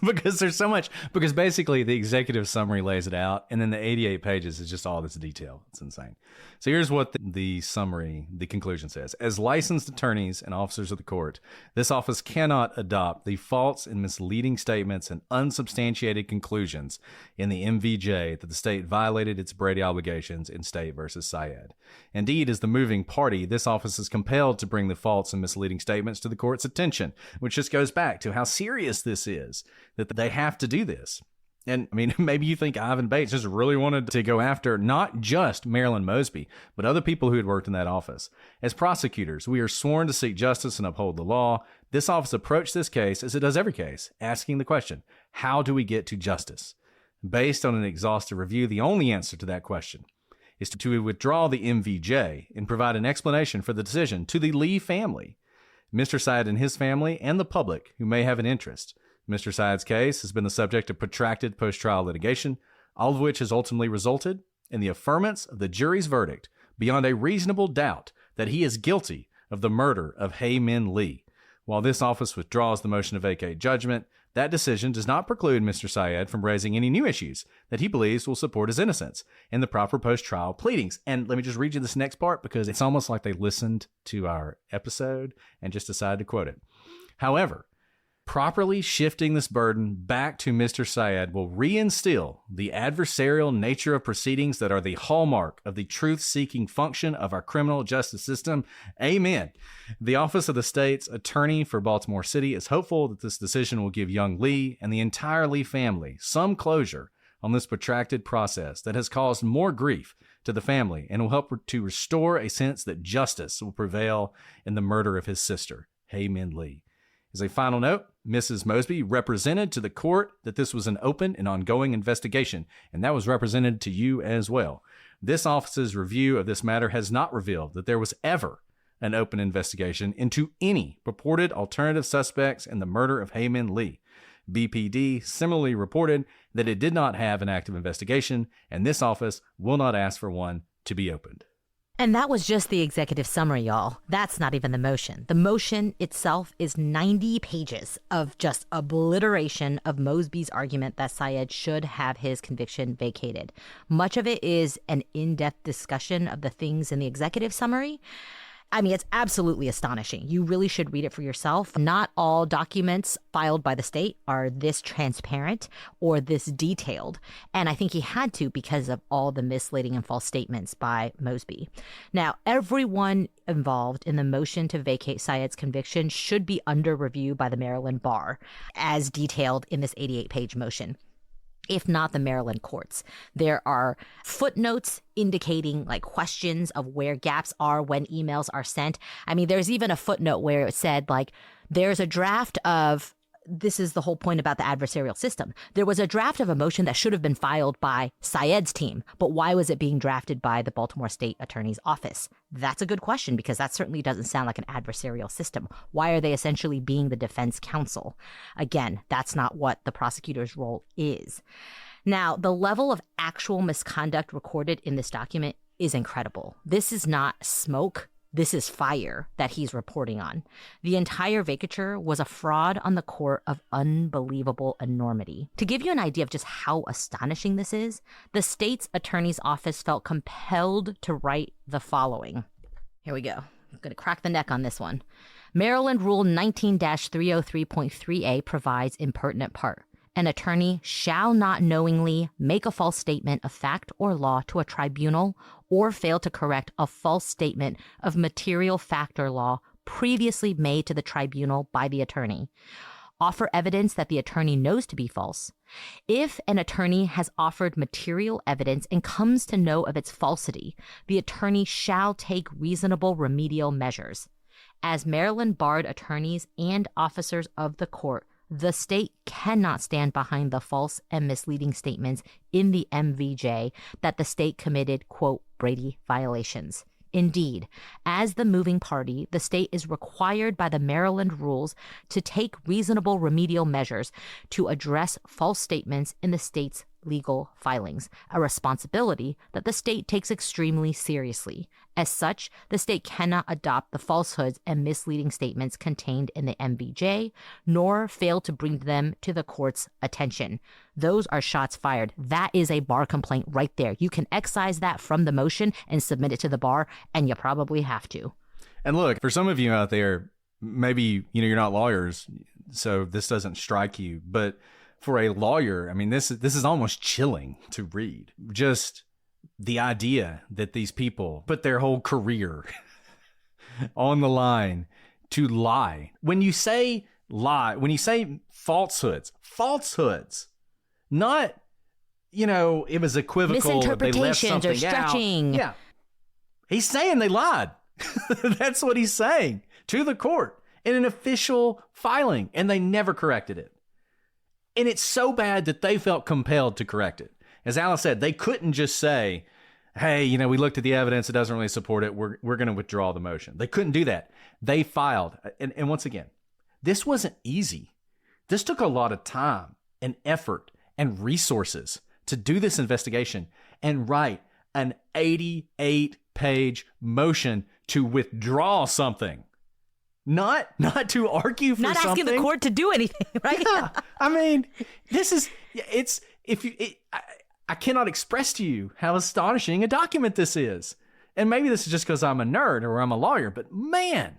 because there's so much, because basically the executive summary lays it out, and then the 88 pages is just all this detail. It's insane. So here's what the summary, the conclusion says. As licensed attorneys and officers of the court, this office cannot adopt the false and misleading statements and unsubstantiated conclusions in the MVJ that the state violated its Brady obligations in State versus Syed. Indeed, as the moving party, this office is compelled to bring the false and misleading statements to the court's attention, which just goes back to how serious this is, that they have to do this. And I mean, maybe you think Ivan Bates just really wanted to go after not just Marylin Mosby, but other people who had worked in that office. As prosecutors, we are sworn to seek justice and uphold the law. This office approached this case, as it does every case, asking the question, how do we get to justice? Based on an exhaustive review, the only answer to that question is to withdraw the MVJ and provide an explanation for the decision to the Lee family, Mr. Syed and his family, and the public who may have an interest. Mr. Syed's case has been the subject of protracted post-trial litigation, all of which has ultimately resulted in the affirmance of the jury's verdict beyond a reasonable doubt that he is guilty of the murder of Hae Min Lee. While this office withdraws the motion to vacate judgment, that decision does not preclude Mr. Syed from raising any new issues that he believes will support his innocence in the proper post-trial pleadings. And let me just read you this next part, because it's almost like they listened to our episode and just decided to quote it. However, Properly shifting this burden back to Mr. Syed will reinstill the adversarial nature of proceedings that are the hallmark of the truth-seeking function of our criminal justice system. Amen. The Office of the State's Attorney for Baltimore City is hopeful that this decision will give young Lee and the entire Lee family some closure on this protracted process that has caused more grief to the family and will help to restore a sense that justice will prevail in the murder of his sister, Hae Min Lee. As a final note, Mrs. Mosby represented to the court that this was an open and ongoing investigation, and that was represented to you as well. This office's review of this matter has not revealed that there was ever an open investigation into any purported alternative suspects in the murder of Hae Min Lee. BPD similarly reported that it did not have an active investigation, and this office will not ask for one to be opened. And that was just the executive summary, y'all. That's not even the motion. The motion itself is 90 pages of just obliteration of Mosby's argument that Syed should have his conviction vacated. Much of it is an in-depth discussion of the things in the executive summary. I mean, it's absolutely astonishing. You really should read it for yourself. Not all documents filed by the state are this transparent or this detailed. And I think he had to because of all the misleading and false statements by Mosby. Now, everyone involved in the motion to vacate Syed's conviction should be under review by the Maryland Bar, as detailed in this 88-page motion, if not the Maryland courts. There are footnotes indicating like questions of where gaps are when emails are sent. I mean, there's even a footnote where it said like, there's a draft of, this is the whole point about the adversarial system. There was a draft of a motion that should have been filed by Syed's team, but why was it being drafted by the Baltimore State Attorney's Office? That's a good question, because that certainly doesn't sound like an adversarial system. Why are they essentially being the defense counsel? Again, that's not what the prosecutor's role is. Now, the level of actual misconduct recorded in this document is incredible. This is not smoke. This is fire that he's reporting on. The entire vacatur was a fraud on the court of unbelievable enormity. To give you an idea of just how astonishing this is, the state's attorney's office felt compelled to write the following. Here we go. I'm going to crack the neck on this one. Maryland Rule 19-303.3a provides in pertinent part. An attorney shall not knowingly make a false statement of fact or law to a tribunal or fail to correct a false statement of material fact or law previously made to the tribunal by the attorney. Offer evidence that the attorney knows to be false. If an attorney has offered material evidence and comes to know of its falsity, the attorney shall take reasonable remedial measures. As Maryland barred attorneys and officers of the court, the state cannot stand behind the false and misleading statements in the MVJ that the state committed, quote, Brady violations. Indeed, as the moving party, the state is required by the Maryland rules to take reasonable remedial measures to address false statements in the state's legal filings, a responsibility that the state takes extremely seriously. As such, the state cannot adopt the falsehoods and misleading statements contained in the MVJ, nor fail to bring them to the court's attention. Those are shots fired. That is a bar complaint right there. You can excise that from the motion and submit it to the bar, and you probably have to. And look, for some of you out there, maybe you're not lawyers, so this doesn't strike you, but for a lawyer, I mean, this is almost chilling to read. Just the idea that these people put their whole career on the line to lie. When you say lie, when you say falsehoods, not, it was equivocal. Misinterpretations or stretching. Out. Yeah. He's saying they lied. That's what he's saying to the court in an official filing, and they never corrected it. And it's so bad that they felt compelled to correct it. As Alice said, they couldn't just say, hey, we looked at the evidence. It doesn't really support it. We're going to withdraw the motion. They couldn't do that. They filed. And once again, this wasn't easy. This took a lot of time and effort and resources to do this investigation and write an 88-page motion to withdraw something. Not to argue for something. Not asking the court to do anything, right? Yeah. I mean, I cannot express to you how astonishing a document this is. And maybe this is just because I'm a nerd or I'm a lawyer, but man,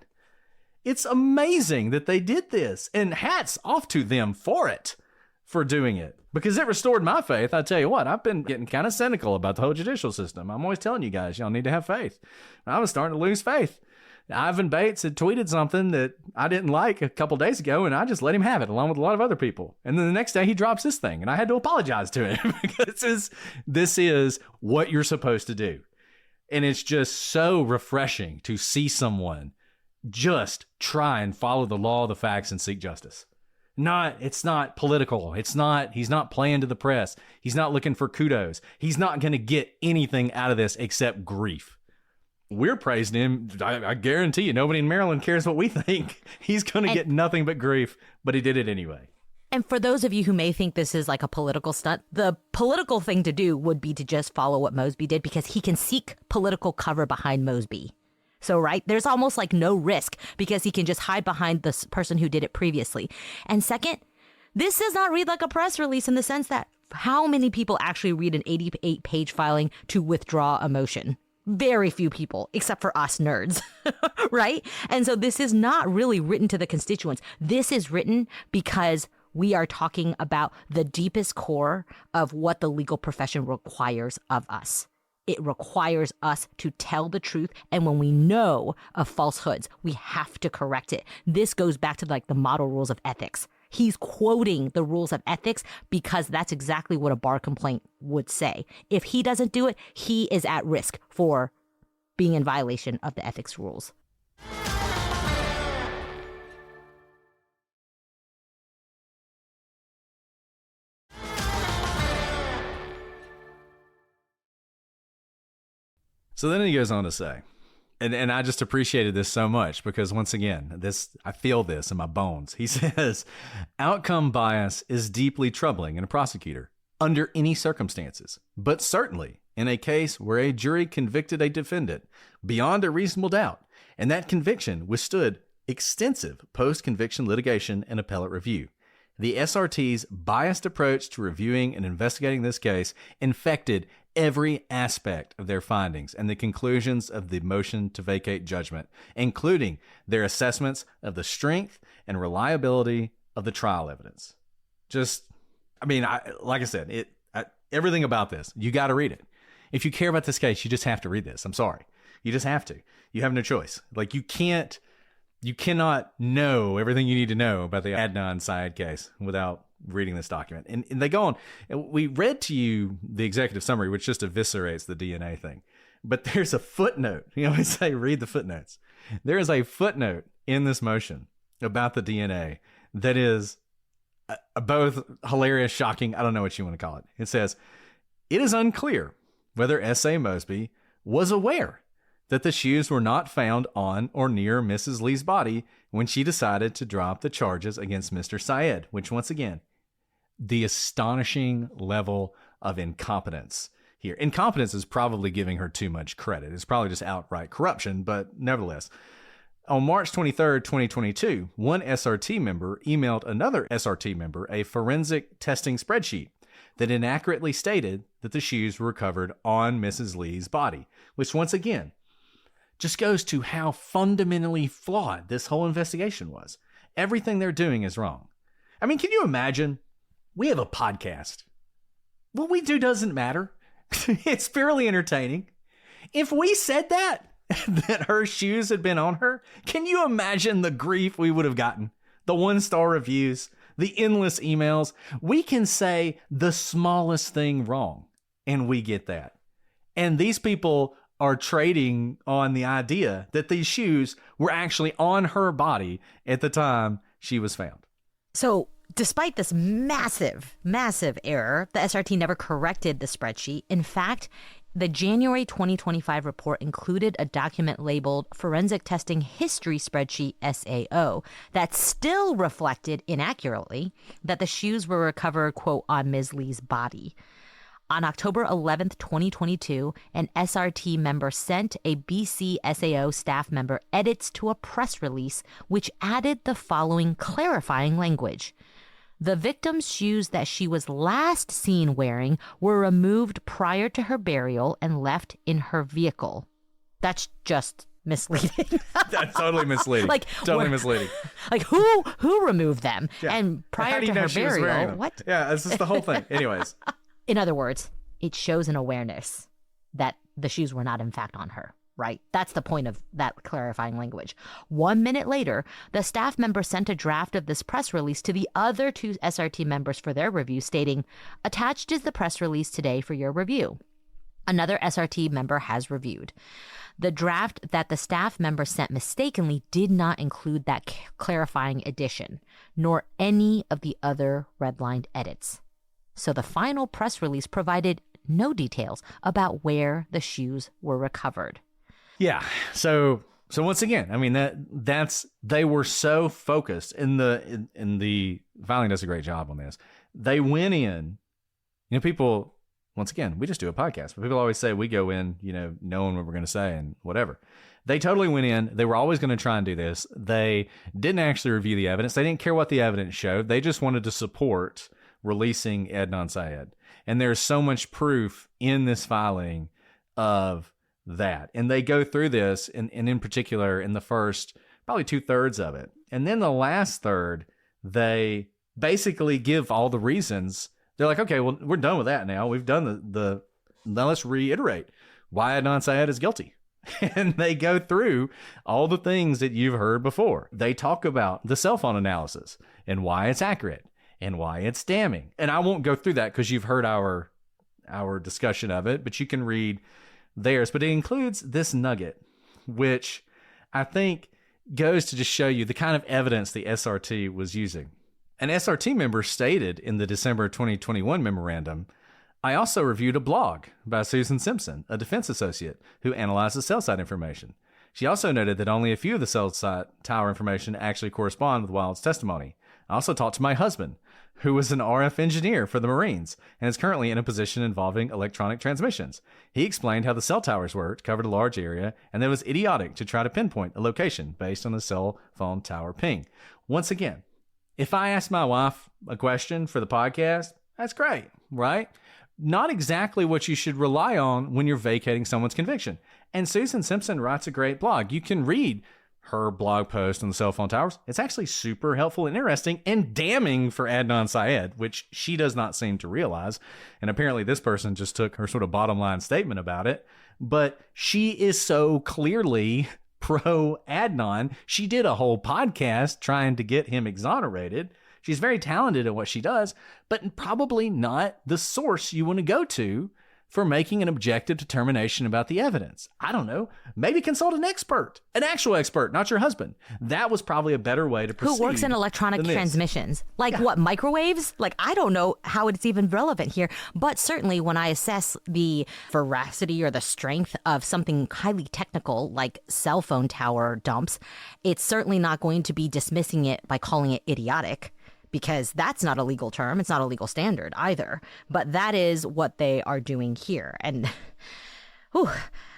It's amazing that they did this, and hats off to them for doing it, because it restored my faith. I tell you what, I've been getting kind of cynical about the whole judicial system. I'm always telling you guys, y'all need to have faith. I was starting to lose faith. Ivan Bates had tweeted something that I didn't like a couple days ago, and I just let him have it along with a lot of other people. And then the next day he drops this thing, and I had to apologize to him because this is what you're supposed to do. And it's just so refreshing to see someone just try and follow the law, the facts, and seek justice. It's not political. He's not playing to the press. He's not looking for kudos. He's not going to get anything out of this except grief. We're praising him. I guarantee you, nobody in Maryland cares what we think. He's going to get nothing but grief, but he did it anyway. And for those of you who may think this is like a political stunt, the political thing to do would be to just follow what Mosby did, because he can seek political cover behind Mosby. So, right, there's almost like no risk because he can just hide behind the person who did it previously. And second, this does not read like a press release in the sense that how many people actually read an 88-page filing to withdraw a motion? Very few people, except for us nerds, right? And so this is not really written to the constituents. This is written because we are talking about the deepest core of what the legal profession requires of us. It requires us to tell the truth. And when we know of falsehoods, we have to correct it. This goes back to like the model rules of ethics. He's quoting the rules of ethics because that's exactly what a bar complaint would say. If he doesn't do it, he is at risk for being in violation of the ethics rules. So then he goes on to say, and I just appreciated this so much because once again, I feel this in my bones. He says, outcome bias is deeply troubling in a prosecutor under any circumstances, but certainly in a case where a jury convicted a defendant beyond a reasonable doubt, and that conviction withstood extensive post-conviction litigation and appellate review. The SRT's biased approach to reviewing and investigating this case infected every aspect of their findings and the conclusions of the motion to vacate judgment, including their assessments of the strength and reliability of the trial evidence. Like I said, everything about this, you got to read it. If you care about this case, you just have to read this. I'm sorry. You just have to. You have no choice. Like you cannot know everything you need to know about the Adnan Syed case without reading this document. And they go on. We read to you the executive summary, which just eviscerates the DNA thing. But there's a footnote. You know, I say read the footnotes. There is a footnote in this motion about the DNA that is both hilarious, shocking. I don't know what you want to call it. It says, it is unclear whether S.A. Mosby was aware that the shoes were not found on or near Mrs. Lee's body when she decided to drop the charges against Mr. Syed, which once again, the astonishing level of incompetence here. Incompetence is probably giving her too much credit. It's probably just outright corruption, but nevertheless. On March 23rd, 2022, one SRT member emailed another SRT member a forensic testing spreadsheet that inaccurately stated that the shoes were recovered on Mrs. Lee's body, which once again just goes to how fundamentally flawed this whole investigation was. Everything they're doing is wrong. I mean, can you imagine? We have a podcast. What we do doesn't matter. It's purely entertaining. If we said that her shoes had been on her, can you imagine the grief we would have gotten? The 1-star reviews, the endless emails. We can say the smallest thing wrong, and we get that. And these people are trading on the idea that these shoes were actually on her body at the time she was found. So despite this massive, massive error, the SRT never corrected the spreadsheet. In fact, the January 2025 report included a document labeled Forensic Testing History Spreadsheet SAO that still reflected inaccurately that the shoes were recovered, quote, on Ms. Lee's body. On October 11th, 2022, an SRT member sent a BC SAO staff member edits to a press release which added the following clarifying language. The victim's shoes that she was last seen wearing were removed prior to her burial and left in her vehicle. That's just misleading. That's totally misleading. Like, totally misleading. Like who removed them? Yeah. And prior How do to you know her she was wearing burial, them? what? Yeah, this is the whole thing. Anyways. In other words, it shows an awareness that the shoes were not in fact on her, right? That's the point of that clarifying language. 1 minute later, the staff member sent a draft of this press release to the other 2 SRT members for their review, stating, "Attached is the press release today for your review." Another SRT member has reviewed. The draft that the staff member sent mistakenly did not include that clarifying addition, nor any of the other redlined edits. So the final press release provided no details about where the shoes were recovered. Yeah. So once again, I mean that's they were so focused in the filing does a great job on this. They went in, people, once again, we just do a podcast, but people always say we go in, knowing what we're going to say and whatever. They totally went in. They were always going to try and do this. They didn't actually review the evidence. They didn't care what the evidence showed. They just wanted to support releasing Adnan Syed. And there's so much proof in this filing of that. And they go through this, and in particular, in the first probably 2/3 of it. And then the last third, they basically give all the reasons. They're like, okay, well, we're done with that now. We've done now let's reiterate why Adnan Syed is guilty. And they go through all the things that you've heard before. They talk about the cell phone analysis and why it's accurate and why it's damning. And I won't go through that because you've heard our discussion of it, but you can read theirs. But it includes this nugget, which I think goes to just show you the kind of evidence the SRT was using. An SRT member stated in the December 2021 memorandum, "I also reviewed a blog by Susan Simpson, a defense associate, who analyzes cell site information. She also noted that only a few of the cell site tower information actually correspond with Wild's testimony. I also talked to my husband, who was an RF engineer for the Marines and is currently in a position involving electronic transmissions. He explained how the cell towers worked, covered a large area, and that it was idiotic to try to pinpoint a location based on the cell phone tower ping." Once again, if I ask my wife a question for the podcast, that's great, right? Not exactly what you should rely on when you're vacating someone's conviction. And Susan Simpson writes a great blog. You can read her blog post on the cell phone towers. It's actually super helpful and interesting and damning for Adnan Syed, which she does not seem to realize. And apparently this person just took her sort of bottom line statement about it. But she is so clearly pro Adnan. She did a whole podcast trying to get him exonerated. She's very talented at what she does, but probably not the source you want to go to for making an objective determination about the evidence. I don't know. Maybe consult an expert, an actual expert, not your husband. That was probably a better way to proceed. Who works in electronic transmissions? Like what, microwaves? Like, I don't know how it's even relevant here. But certainly when I assess the veracity or the strength of something highly technical like cell phone tower dumps, it's certainly not going to be dismissing it by calling it idiotic, because that's not a legal term. It's not a legal standard either. But that is what they are doing here. And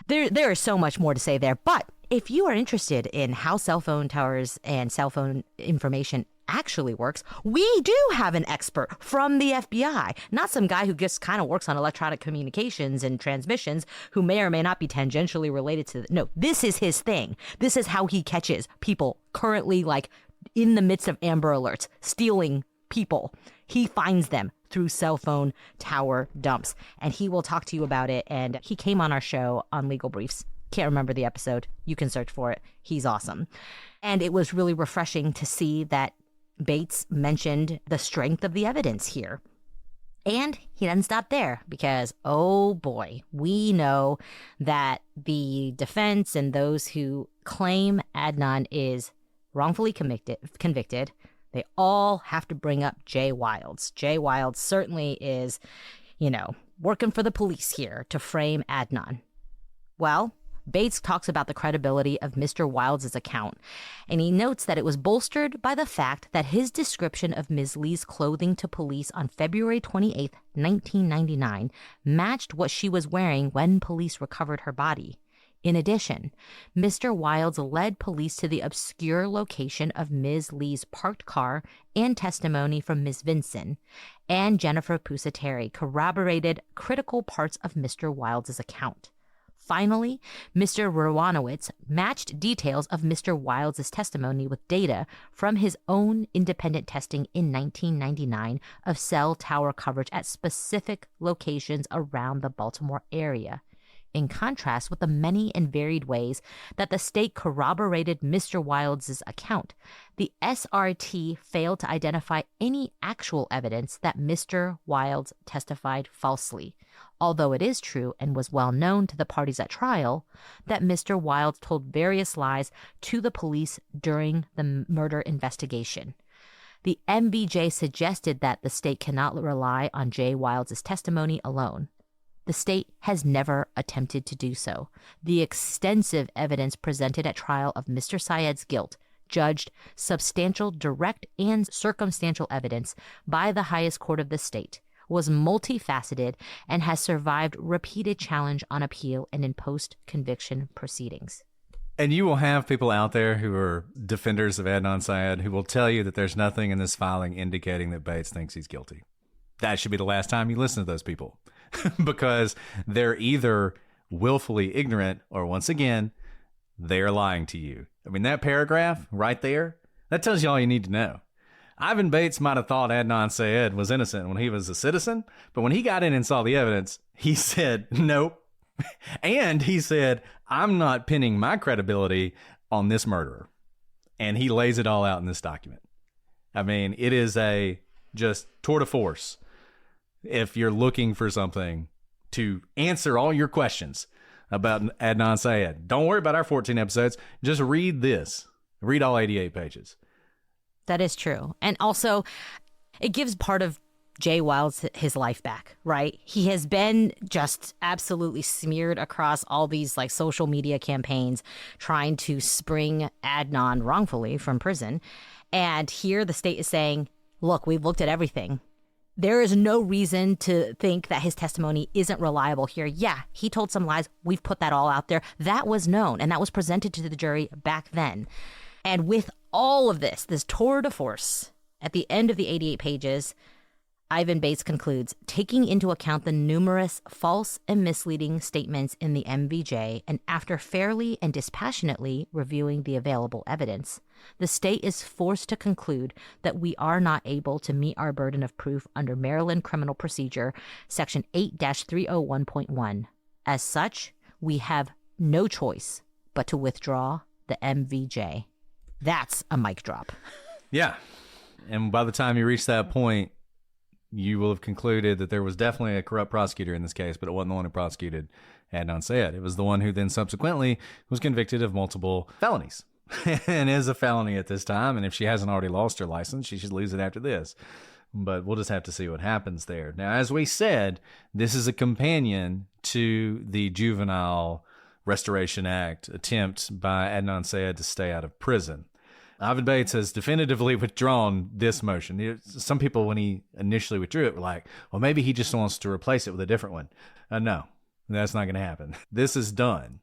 there is so much more to say there. But if you are interested in how cell phone towers and cell phone information actually works, we do have an expert from the FBI, not some guy who just kind of works on electronic communications and transmissions who may or may not be tangentially related to no, this is his thing. This is how he catches people currently like in the midst of Amber Alerts, stealing people. He finds them through cell phone tower dumps, and he will talk to you about it. And he came on our show on Legal Briefs. Can't remember the episode. You can search for it. He's awesome. And it was really refreshing to see that Bates mentioned the strength of the evidence here. And he doesn't stop there because, oh boy, we know that the defense and those who claim Adnan is wrongfully convicted, they all have to bring up Jay Wilds. Jay Wilds certainly is, working for the police here to frame Adnan. Well, Bates talks about the credibility of Mr. Wilds' account, and he notes that it was bolstered by the fact that his description of Ms. Lee's clothing to police on February 28, 1999, matched what she was wearing when police recovered her body. In addition, Mr. Wilds led police to the obscure location of Ms. Lee's parked car, and testimony from Ms. Vinson and Jennifer Pusateri corroborated critical parts of Mr. Wilds' account. Finally, Mr. Rowanowitz matched details of Mr. Wilds' testimony with data from his own independent testing in 1999 of cell tower coverage at specific locations around the Baltimore area. In contrast with the many and varied ways that the state corroborated Mr. Wilds' account, the SRT failed to identify any actual evidence that Mr. Wilds testified falsely, although it is true and was well known to the parties at trial that Mr. Wilds told various lies to the police during the murder investigation. The MVJ suggested that the state cannot rely on J. Wilds' testimony alone. The state has never attempted to do so. The extensive evidence presented at trial of Mr. Syed's guilt, judged substantial direct and circumstantial evidence by the highest court of the state, was multifaceted and has survived repeated challenge on appeal and in post-conviction proceedings. And you will have people out there who are defenders of Adnan Syed who will tell you that there's nothing in this filing indicating that Bates thinks he's guilty. That should be the last time you listen to those people. Because they're either willfully ignorant or, once again, they're lying to you. I mean, that paragraph right there, that tells you all you need to know. Ivan Bates might have thought Adnan Syed was innocent when he was a citizen, but when he got in and saw the evidence, he said, nope. And he said, I'm not pinning my credibility on this murderer. And he lays it all out in this document. I mean, it is a just tour de force. If you're looking for something to answer all your questions about Adnan Syed, don't worry about our 14 episodes. Just read this. Read all 88 pages. That is true. And also, it gives part of Jay Wilds his life back, right? He has been just absolutely smeared across all these like social media campaigns trying to spring Adnan wrongfully from prison. And here the state is saying, look, we've looked at everything. There is no reason to think that his testimony isn't reliable here. Yeah, he told some lies. We've put that all out there. That was known, and that was presented to the jury back then. And with all of this tour de force, at the end of the 88 pages, Ivan Bates concludes, taking into account the numerous false and misleading statements in the MVJ, and after fairly and dispassionately reviewing the available evidence, the state is forced to conclude that we are not able to meet our burden of proof under Maryland Criminal Procedure, Section 8-301.1. As such, we have no choice but to withdraw the MVJ. That's a mic drop. Yeah. And by the time you reach that point, you will have concluded that there was definitely a corrupt prosecutor in this case, but it wasn't the one who prosecuted Adnan Syed. It was the one who then subsequently was convicted of multiple felonies and is a felony at this time. And if she hasn't already lost her license, she should lose it after this. But we'll just have to see what happens there. Now, as we said, this is a companion to the Juvenile Restoration Act attempt by Adnan Syed to stay out of prison. Ivan Bates has definitively withdrawn this motion. Some people, when he initially withdrew it, were like, well, maybe he just wants to replace it with a different one. No, that's not going to happen. This is done.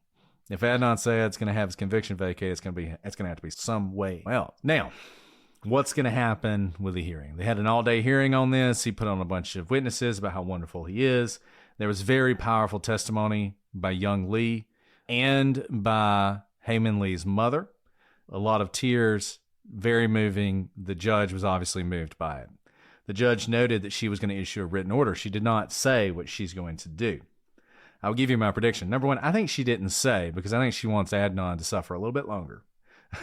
If Adnan Syed's going to have his conviction vacated, it's going to have to be some way. Well, now, what's going to happen with the hearing? They had an all-day hearing on this. He put on a bunch of witnesses about how wonderful he is. There was very powerful testimony by young Lee and by Hae Min Lee's mother. A lot of tears, very moving. The judge was obviously moved by it. The judge noted that she was going to issue a written order. She did not say what she's going to do. I'll give you my prediction. Number one, I think she didn't say because I think she wants Adnan to suffer a little bit longer.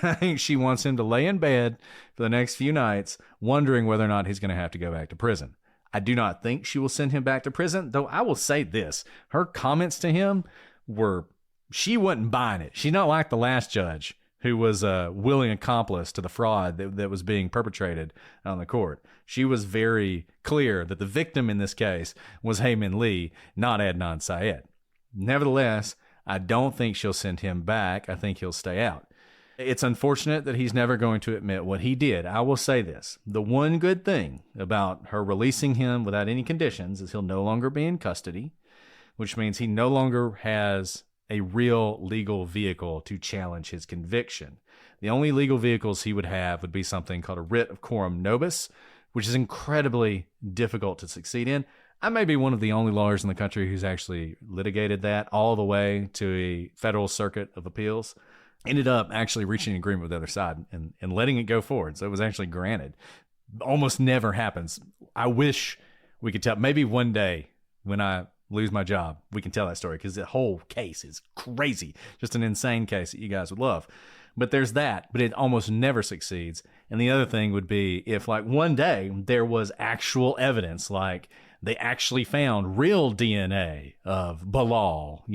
I think she wants him to lay in bed for the next few nights wondering whether or not he's going to have to go back to prison. I do not think she will send him back to prison, though I will say this. Her comments to him were, she wasn't buying it. She's not like the last judge who was a willing accomplice to the fraud that was being perpetrated on the court. She was very clear that the victim in this case was Hae Min Lee, not Adnan Syed. Nevertheless, I don't think she'll send him back. I think he'll stay out. It's unfortunate that he's never going to admit what he did. I will say this. The one good thing about her releasing him without any conditions is he'll no longer be in custody, which means he no longer has a real legal vehicle to challenge his conviction. The only legal vehicles he would have would be something called a writ of coram nobis, which is incredibly difficult to succeed in. I may be one of the only lawyers in the country who's actually litigated that all the way to a federal circuit of appeals. Ended up actually reaching an agreement with the other side and letting it go forward. So it was actually granted. Almost never happens. I wish we could tell. Maybe one day when I lose my job, we can tell that story, because the whole case is crazy. Just an insane case that you guys would love. But there's that, but it almost never succeeds. And the other thing would be if, like, one day there was actual evidence, like they actually found real DNA of Bilal,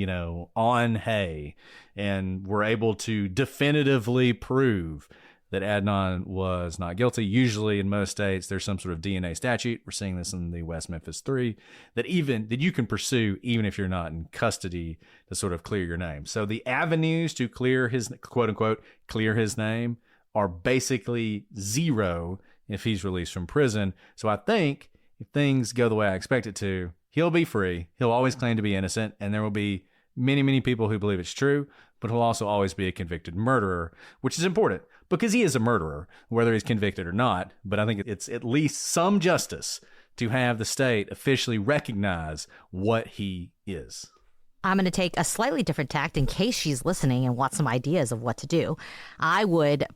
on Hae, and were able to definitively prove that Adnan was not guilty. Usually in most states, there's some sort of DNA statute. We're seeing this in the West Memphis 3, that you can pursue even if you're not in custody, to sort of clear your name. So the avenues to clear his, quote unquote, clear his name are basically zero if he's released from prison. So I think if things go the way I expect it to, he'll be free. He'll always claim to be innocent, and there will be many, many people who believe it's true, but he'll also always be a convicted murderer, which is important because he is a murderer, whether he's convicted or not. But I think it's at least some justice to have the state officially recognize what he is. I'm going to take a slightly different tact in case she's listening and wants some ideas of what to do. I would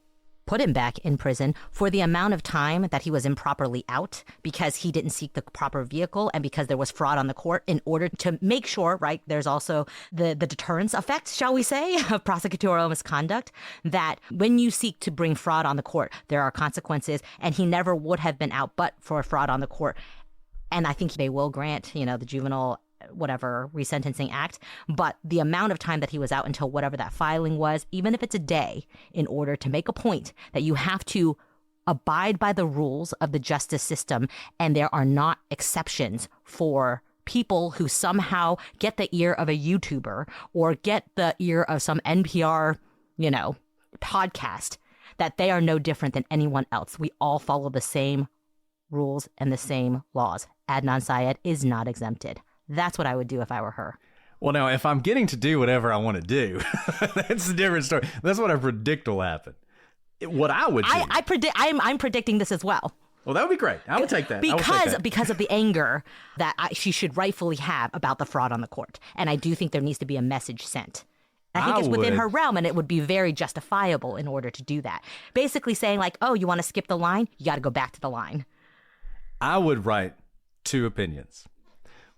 put him back in prison for the amount of time that he was improperly out, because he didn't seek the proper vehicle and because there was fraud on the court, in order to make sure, right, there's also the deterrence effect, shall we say, of prosecutorial misconduct, that when you seek to bring fraud on the court, there are consequences, and he never would have been out but for fraud on the court. And I think they will grant, the juvenile whatever resentencing act, but the amount of time that he was out until whatever that filing was, even if it's a day, in order to make a point that you have to abide by the rules of the justice system, and there are not exceptions for people who somehow get the ear of a YouTuber or get the ear of some NPR, podcast, that they are no different than anyone else. We all follow the same rules and the same laws. Adnan Syed is not exempted. That's what I would do if I were her. Well, now, if I'm getting to do whatever I want to do, that's a different story. That's what I predict will happen. What I would do. I'm predicting this as well. Well, that would be great. I would take that. Because of the anger that she should rightfully have about the fraud on the court. And I do think there needs to be a message sent. I think it's within her realm, and it would be very justifiable in order to do that. Basically saying, like, oh, you want to skip the line? You got to go back to the line. I would write 2 opinions.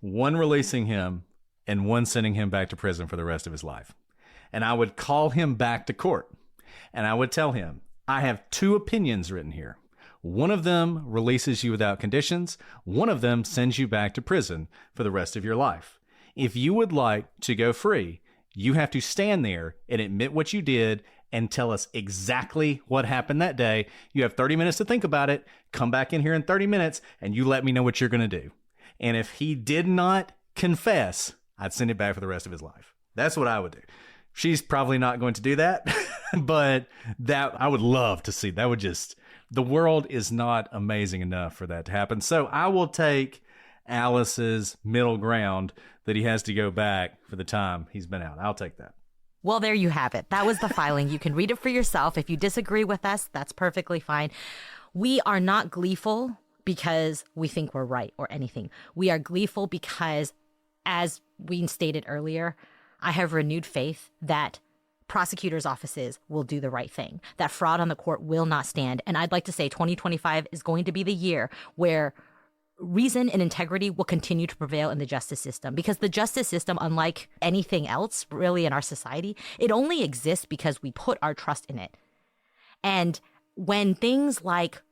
One releasing him and one sending him back to prison for the rest of his life. And I would call him back to court, and I would tell him, I have 2 opinions written here. One of them releases you without conditions. One of them sends you back to prison for the rest of your life. If you would like to go free, you have to stand there and admit what you did and tell us exactly what happened that day. You have 30 minutes to think about it. Come back in here in 30 minutes and you let me know what you're going to do. And if he did not confess, I'd send it back for the rest of his life. That's what I would do. She's probably not going to do that, but that I would love to see. That would just, the world is not amazing enough for that to happen. So I will take Alice's middle ground that he has to go back for the time he's been out. I'll take that. Well, there you have it. That was the filing. You can read it for yourself. If you disagree with us, that's perfectly fine. We are not gleeful because we think we're right or anything. We are gleeful because, as we stated earlier, I have renewed faith that prosecutors' offices will do the right thing, that fraud on the court will not stand. And I'd like to say 2025 is going to be the year where reason and integrity will continue to prevail in the justice system, because the justice system, unlike anything else really in our society, it only exists because we put our trust in it. And when things like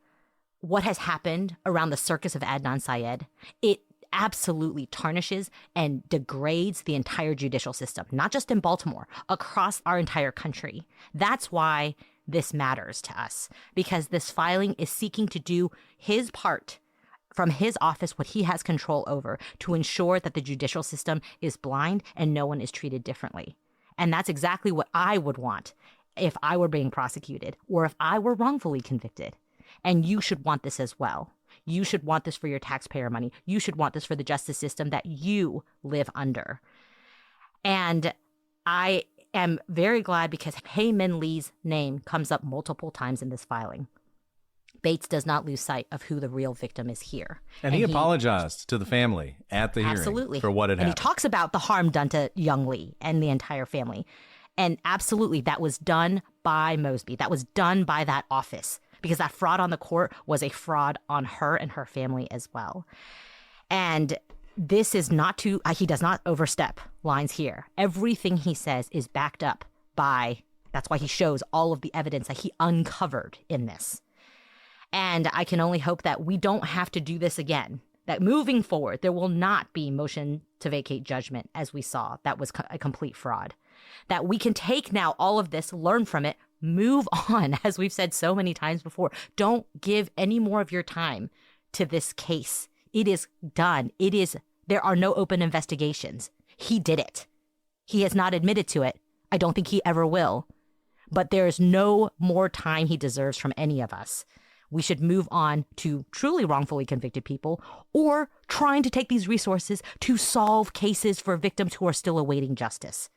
what has happened around the circus of Adnan Syed, it absolutely tarnishes and degrades the entire judicial system, not just in Baltimore, across our entire country. That's why this matters to us, because this filing is seeking to do his part from his office, what he has control over, to ensure that the judicial system is blind and no one is treated differently. And that's exactly what I would want if I were being prosecuted or if I were wrongfully convicted. And you should want this as well. You should want this for your taxpayer money. You should want this for the justice system that you live under. And I am very glad because Hae Min Lee's name comes up multiple times in this filing. Bates does not lose sight of who the real victim is here. And he apologized to the family at the hearing for what had happened. And he talks about the harm done to young Lee and the entire family. And absolutely, that was done by Mosby. That was done by that office, because that fraud on the court was a fraud on her and her family as well. And this is not to, he does not overstep lines here. Everything he says is backed up by, that's why he shows all of the evidence that he uncovered in this. And I can only hope that we don't have to do this again, that moving forward, there will not be motion to vacate judgment, as we saw. That was a complete fraud. That we can take now all of this, learn from it, move on, as we've said so many times before. Don't give any more of your time to this case. It is done. There are no open investigations. He did it. He has not admitted to it. I don't think he ever will. But there is no more time he deserves from any of us. We should move on to truly wrongfully convicted people, or trying to take these resources to solve cases for victims who are still awaiting justice.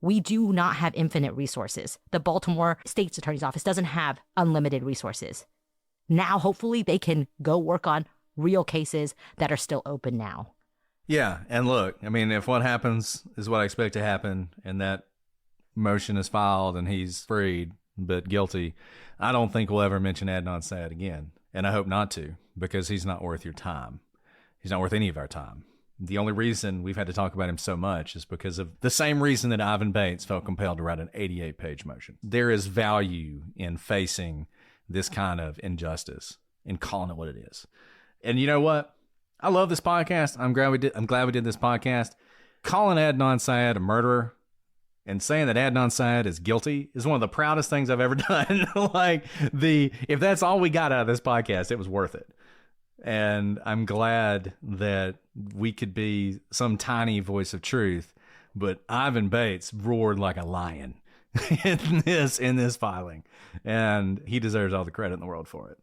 We do not have infinite resources. The Baltimore State's Attorney's Office doesn't have unlimited resources. Now, hopefully, they can go work on real cases that are still open now. Yeah, and look, I mean, if what happens is what I expect to happen, and that motion is filed and he's freed but guilty, I don't think we'll ever mention Adnan Syed again. And I hope not to, because he's not worth your time. He's not worth any of our time. The only reason we've had to talk about him so much is because of the same reason that Ivan Bates felt compelled to write an 88-page motion. There is value in facing this kind of injustice and calling it what it is. And you know what? I love this podcast. I'm glad we did this podcast. Calling Adnan Syed a murderer and saying that Adnan Syed is guilty is one of the proudest things I've ever done. If that's all we got out of this podcast, it was worth it. And I'm glad that we could be some tiny voice of truth, but Ivan Bates roared like a lion in this filing, and he deserves all the credit in the world for it.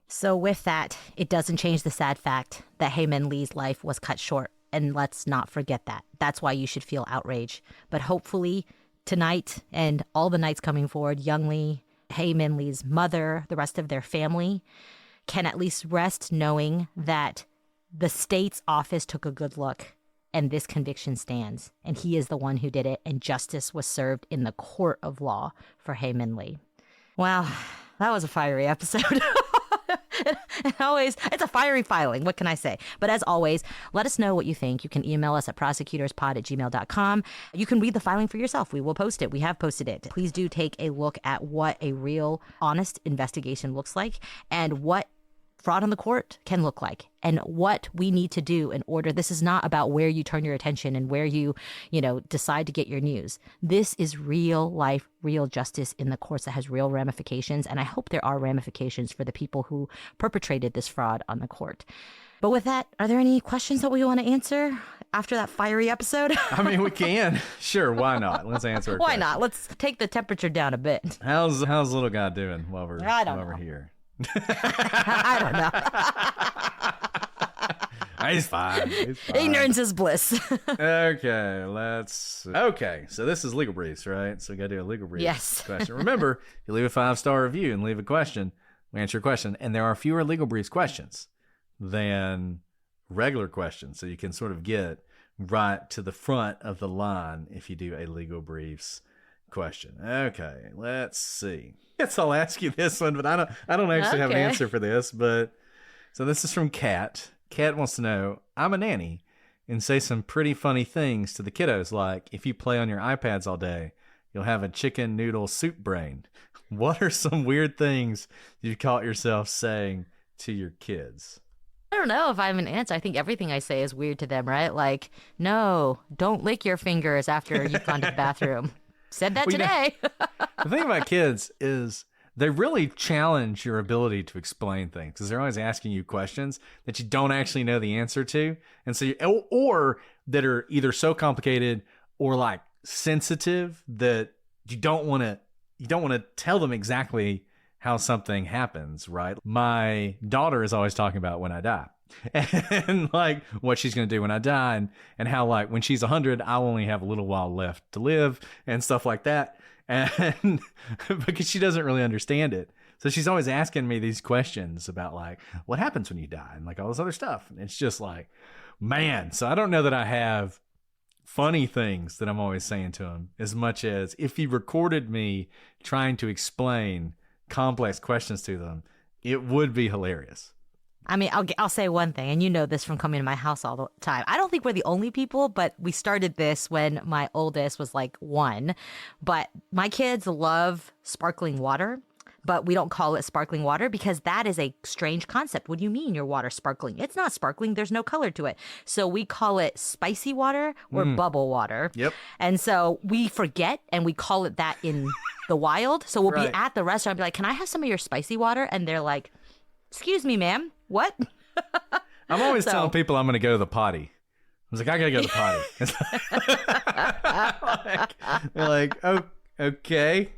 So with that, it doesn't change the sad fact that Hae Min Lee's life was cut short. And let's not forget that. That's why you should feel outrage. But hopefully tonight and all the nights coming forward, young Lee, Hae Min Lee's mother, the rest of their family can at least rest knowing that the state's office took a good look and this conviction stands. And he is the one who did it. And justice was served in the court of law for Hae Min Lee. Well, that was a fiery episode. It's a fiery filing. What can I say? But as always, let us know what you think. You can email us at prosecutorspod@gmail.com. You can read the filing for yourself. We will post it. We have posted it. Please do take a look at what a real, honest investigation looks like and what fraud on the court can look like and what we need to do in order. This is not about where you turn your attention and where you decide to get your news. This is real life, real justice in the courts that has real ramifications. And I hope there are ramifications for the people who perpetrated this fraud on the court. But with that, are there any questions that we want to answer after that fiery episode? I mean, we can. Sure, why not? Let's answer. Why not? Let's take the temperature down a bit. How's little guy doing while we're here? I don't know. He's fine. Ignorance is bliss. Okay, so this is legal briefs, right? So we got to do a legal brief question. Remember, if you leave a 5-star review and leave a question, we answer your question. And there are fewer legal briefs questions than regular questions. So you can sort of get right to the front of the line if you do a legal briefs question. Okay, let's see. I guess I'll ask you this one, but I don't actually have an answer for this. But so this is from Kat. Kat wants to know, I'm a nanny and say some pretty funny things to the kiddos, like if you play on your iPads all day, you'll have a chicken noodle soup brain. What are some weird things you've caught yourself saying to your kids? I don't know if I have an answer. I think everything I say is weird to them, right? Like, no, don't lick your fingers after you've gone to the bathroom. Said that today. The thing about kids is they really challenge your ability to explain things because they're always asking you questions that you don't actually know the answer to. And so, or that are either so complicated or like sensitive that you don't want to tell them exactly how something happens, right? My daughter is always talking about when I die and like what she's going to do when I die and how like when she's 100, I'll only have a little while left to live and stuff like that. And because she doesn't really understand it. So she's always asking me these questions about like, what happens when you die and like all this other stuff. And it's just like, man. So I don't know that I have funny things that I'm always saying to him as much as if he recorded me trying to explain complex questions to them, it would be hilarious. I mean, I'll say one thing, and you know this from coming to my house all the time. I don't think we're the only people, but we started this when my oldest was like 1. But my kids love sparkling water, but we don't call it sparkling water because that is a strange concept. What do you mean your water's sparkling? It's not sparkling. There's no color to it. So we call it spicy water or bubble water. Yep. And so we forget and we call it that in the wild. So we'll be at the restaurant and be like, can I have some of your spicy water? And they're like, excuse me, ma'am. What? I'm always telling people I'm going to go to the potty. I was like, I got to go to the potty. They're like, oh, okay.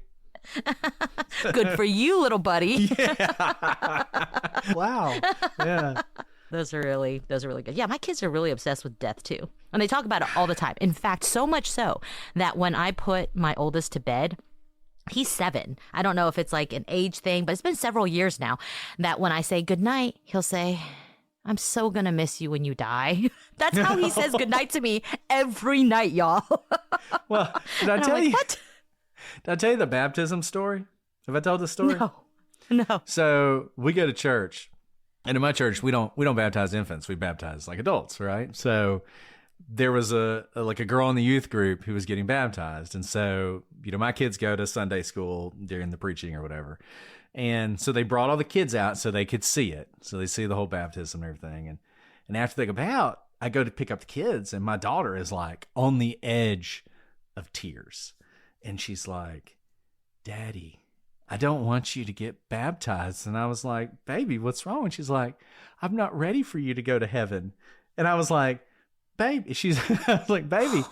Good for you, little buddy. Yeah. Wow. Yeah. Those are really good. Yeah, my kids are really obsessed with death too. And they talk about it all the time. In fact, so much so that when I put my oldest to bed, he's 7. I don't know if it's like an age thing, but it's been several years now that when I say goodnight, he'll say, I'm so going to miss you when you die. That's how he says goodnight to me every night, y'all. Well, did I tell you? What? Did I tell you the baptism story? Have I told the story? No. So we go to church, and in my church, we don't baptize infants. We baptize like adults, right? So there was a girl in the youth group who was getting baptized. And so, my kids go to Sunday school during the preaching or whatever. And so they brought all the kids out so they could see it. So they see the whole baptism and everything. And after they go out, I go to pick up the kids, and my daughter is like on the edge of tears. And she's like, Daddy, I don't want you to get baptized. And I was like, baby, what's wrong? And she's like, I'm not ready for you to go to heaven. And I was like, baby, I was like, baby,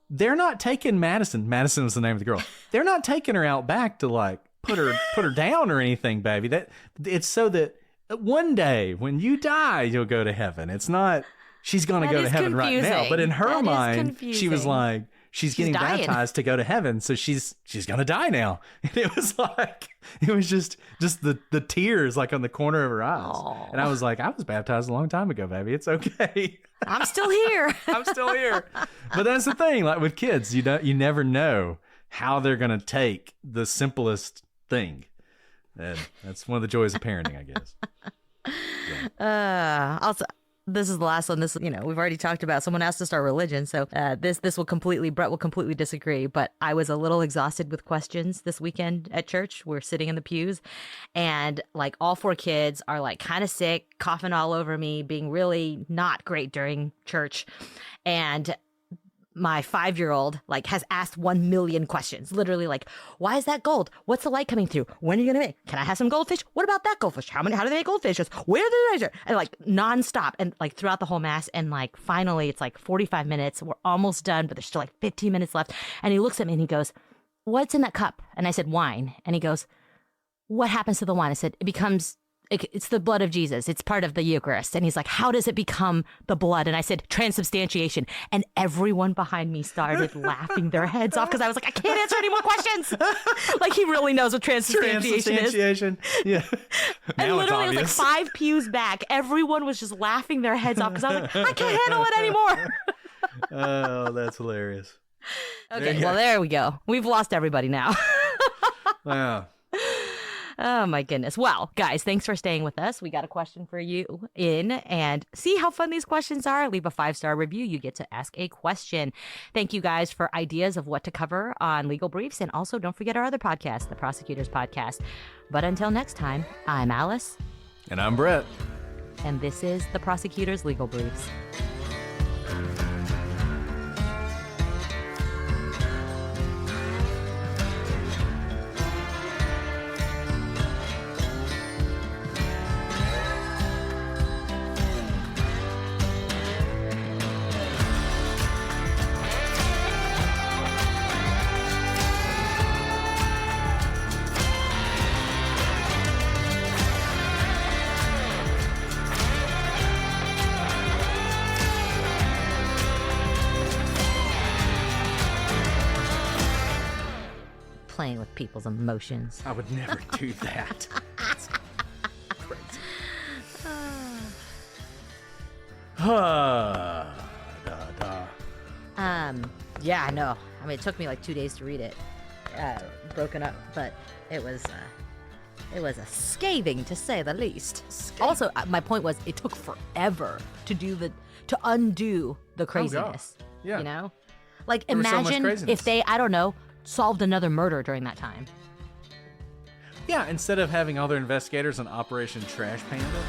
they're not taking Madison. Madison was the name of the girl. They're not taking her out back to like put her down or anything, baby. That it's so that one day when you die, you'll go to heaven. It's not she's going to go to heaven right now. But in her mind, she was like, she's getting dying. Baptized to go to heaven, so she's gonna die now. And it was just the tears like on the corner of her eyes. Aww. And I was like, I was baptized a long time ago, baby. It's okay. I'm still here. I'm still here. But that's the thing, like with kids, you never know how they're gonna take the simplest thing. And that's one of the joys of parenting, I guess. Yeah. Also, this is the last one. This, we've already talked about. Someone asked us our religion, so this will Brett will completely disagree. But I was a little exhausted with questions this weekend at church. We're sitting in the pews, and like all 4 kids are like kind of sick, coughing all over me, being really not great during church, and my 5-year-old like has asked 1 million questions, literally like, why is that gold? What's the light coming through? When are you gonna make? Can I have some goldfish? What about that goldfish? How do they make goldfishes? Where do they? And like nonstop, and like throughout the whole mass, and like finally it's like 45 minutes. We're almost done, but there's still like 15 minutes left. And he looks at me and he goes, "What's in that cup?" And I said, "Wine." And he goes, "What happens to the wine?" I said, it's the blood of Jesus. It's part of the Eucharist. And he's like, how does it become the blood? And I said, transubstantiation. And everyone behind me started laughing their heads off because I was like, I can't answer any more questions. Like he really knows what transubstantiation is. Yeah. And literally it was like 5 pews back. Everyone was just laughing their heads off because I was like, I can't handle it anymore. Oh, that's hilarious. Okay, well, there we go. We've lost everybody now. Wow. Oh, my goodness. Well, guys, thanks for staying with us. We got a question for you and see how fun these questions are. Leave a 5-star review. You get to ask a question. Thank you guys for ideas of what to cover on Legal Briefs. And also don't forget our other podcast, the Prosecutors Podcast. But until next time, I'm Alice. And I'm Brett. And this is the Prosecutors Legal Briefs. playing with people's emotions. I would never do that. That's crazy. Yeah, I know. I mean, it took me like 2 days to read it, broken up, but it was a scathing to say the least. Also, my point was it took forever to undo the craziness. Yeah. You know, like There was so much imagine craziness. if they, I don't know, solved another murder during that time. Yeah, instead of having all their investigators on Operation Trash Panda.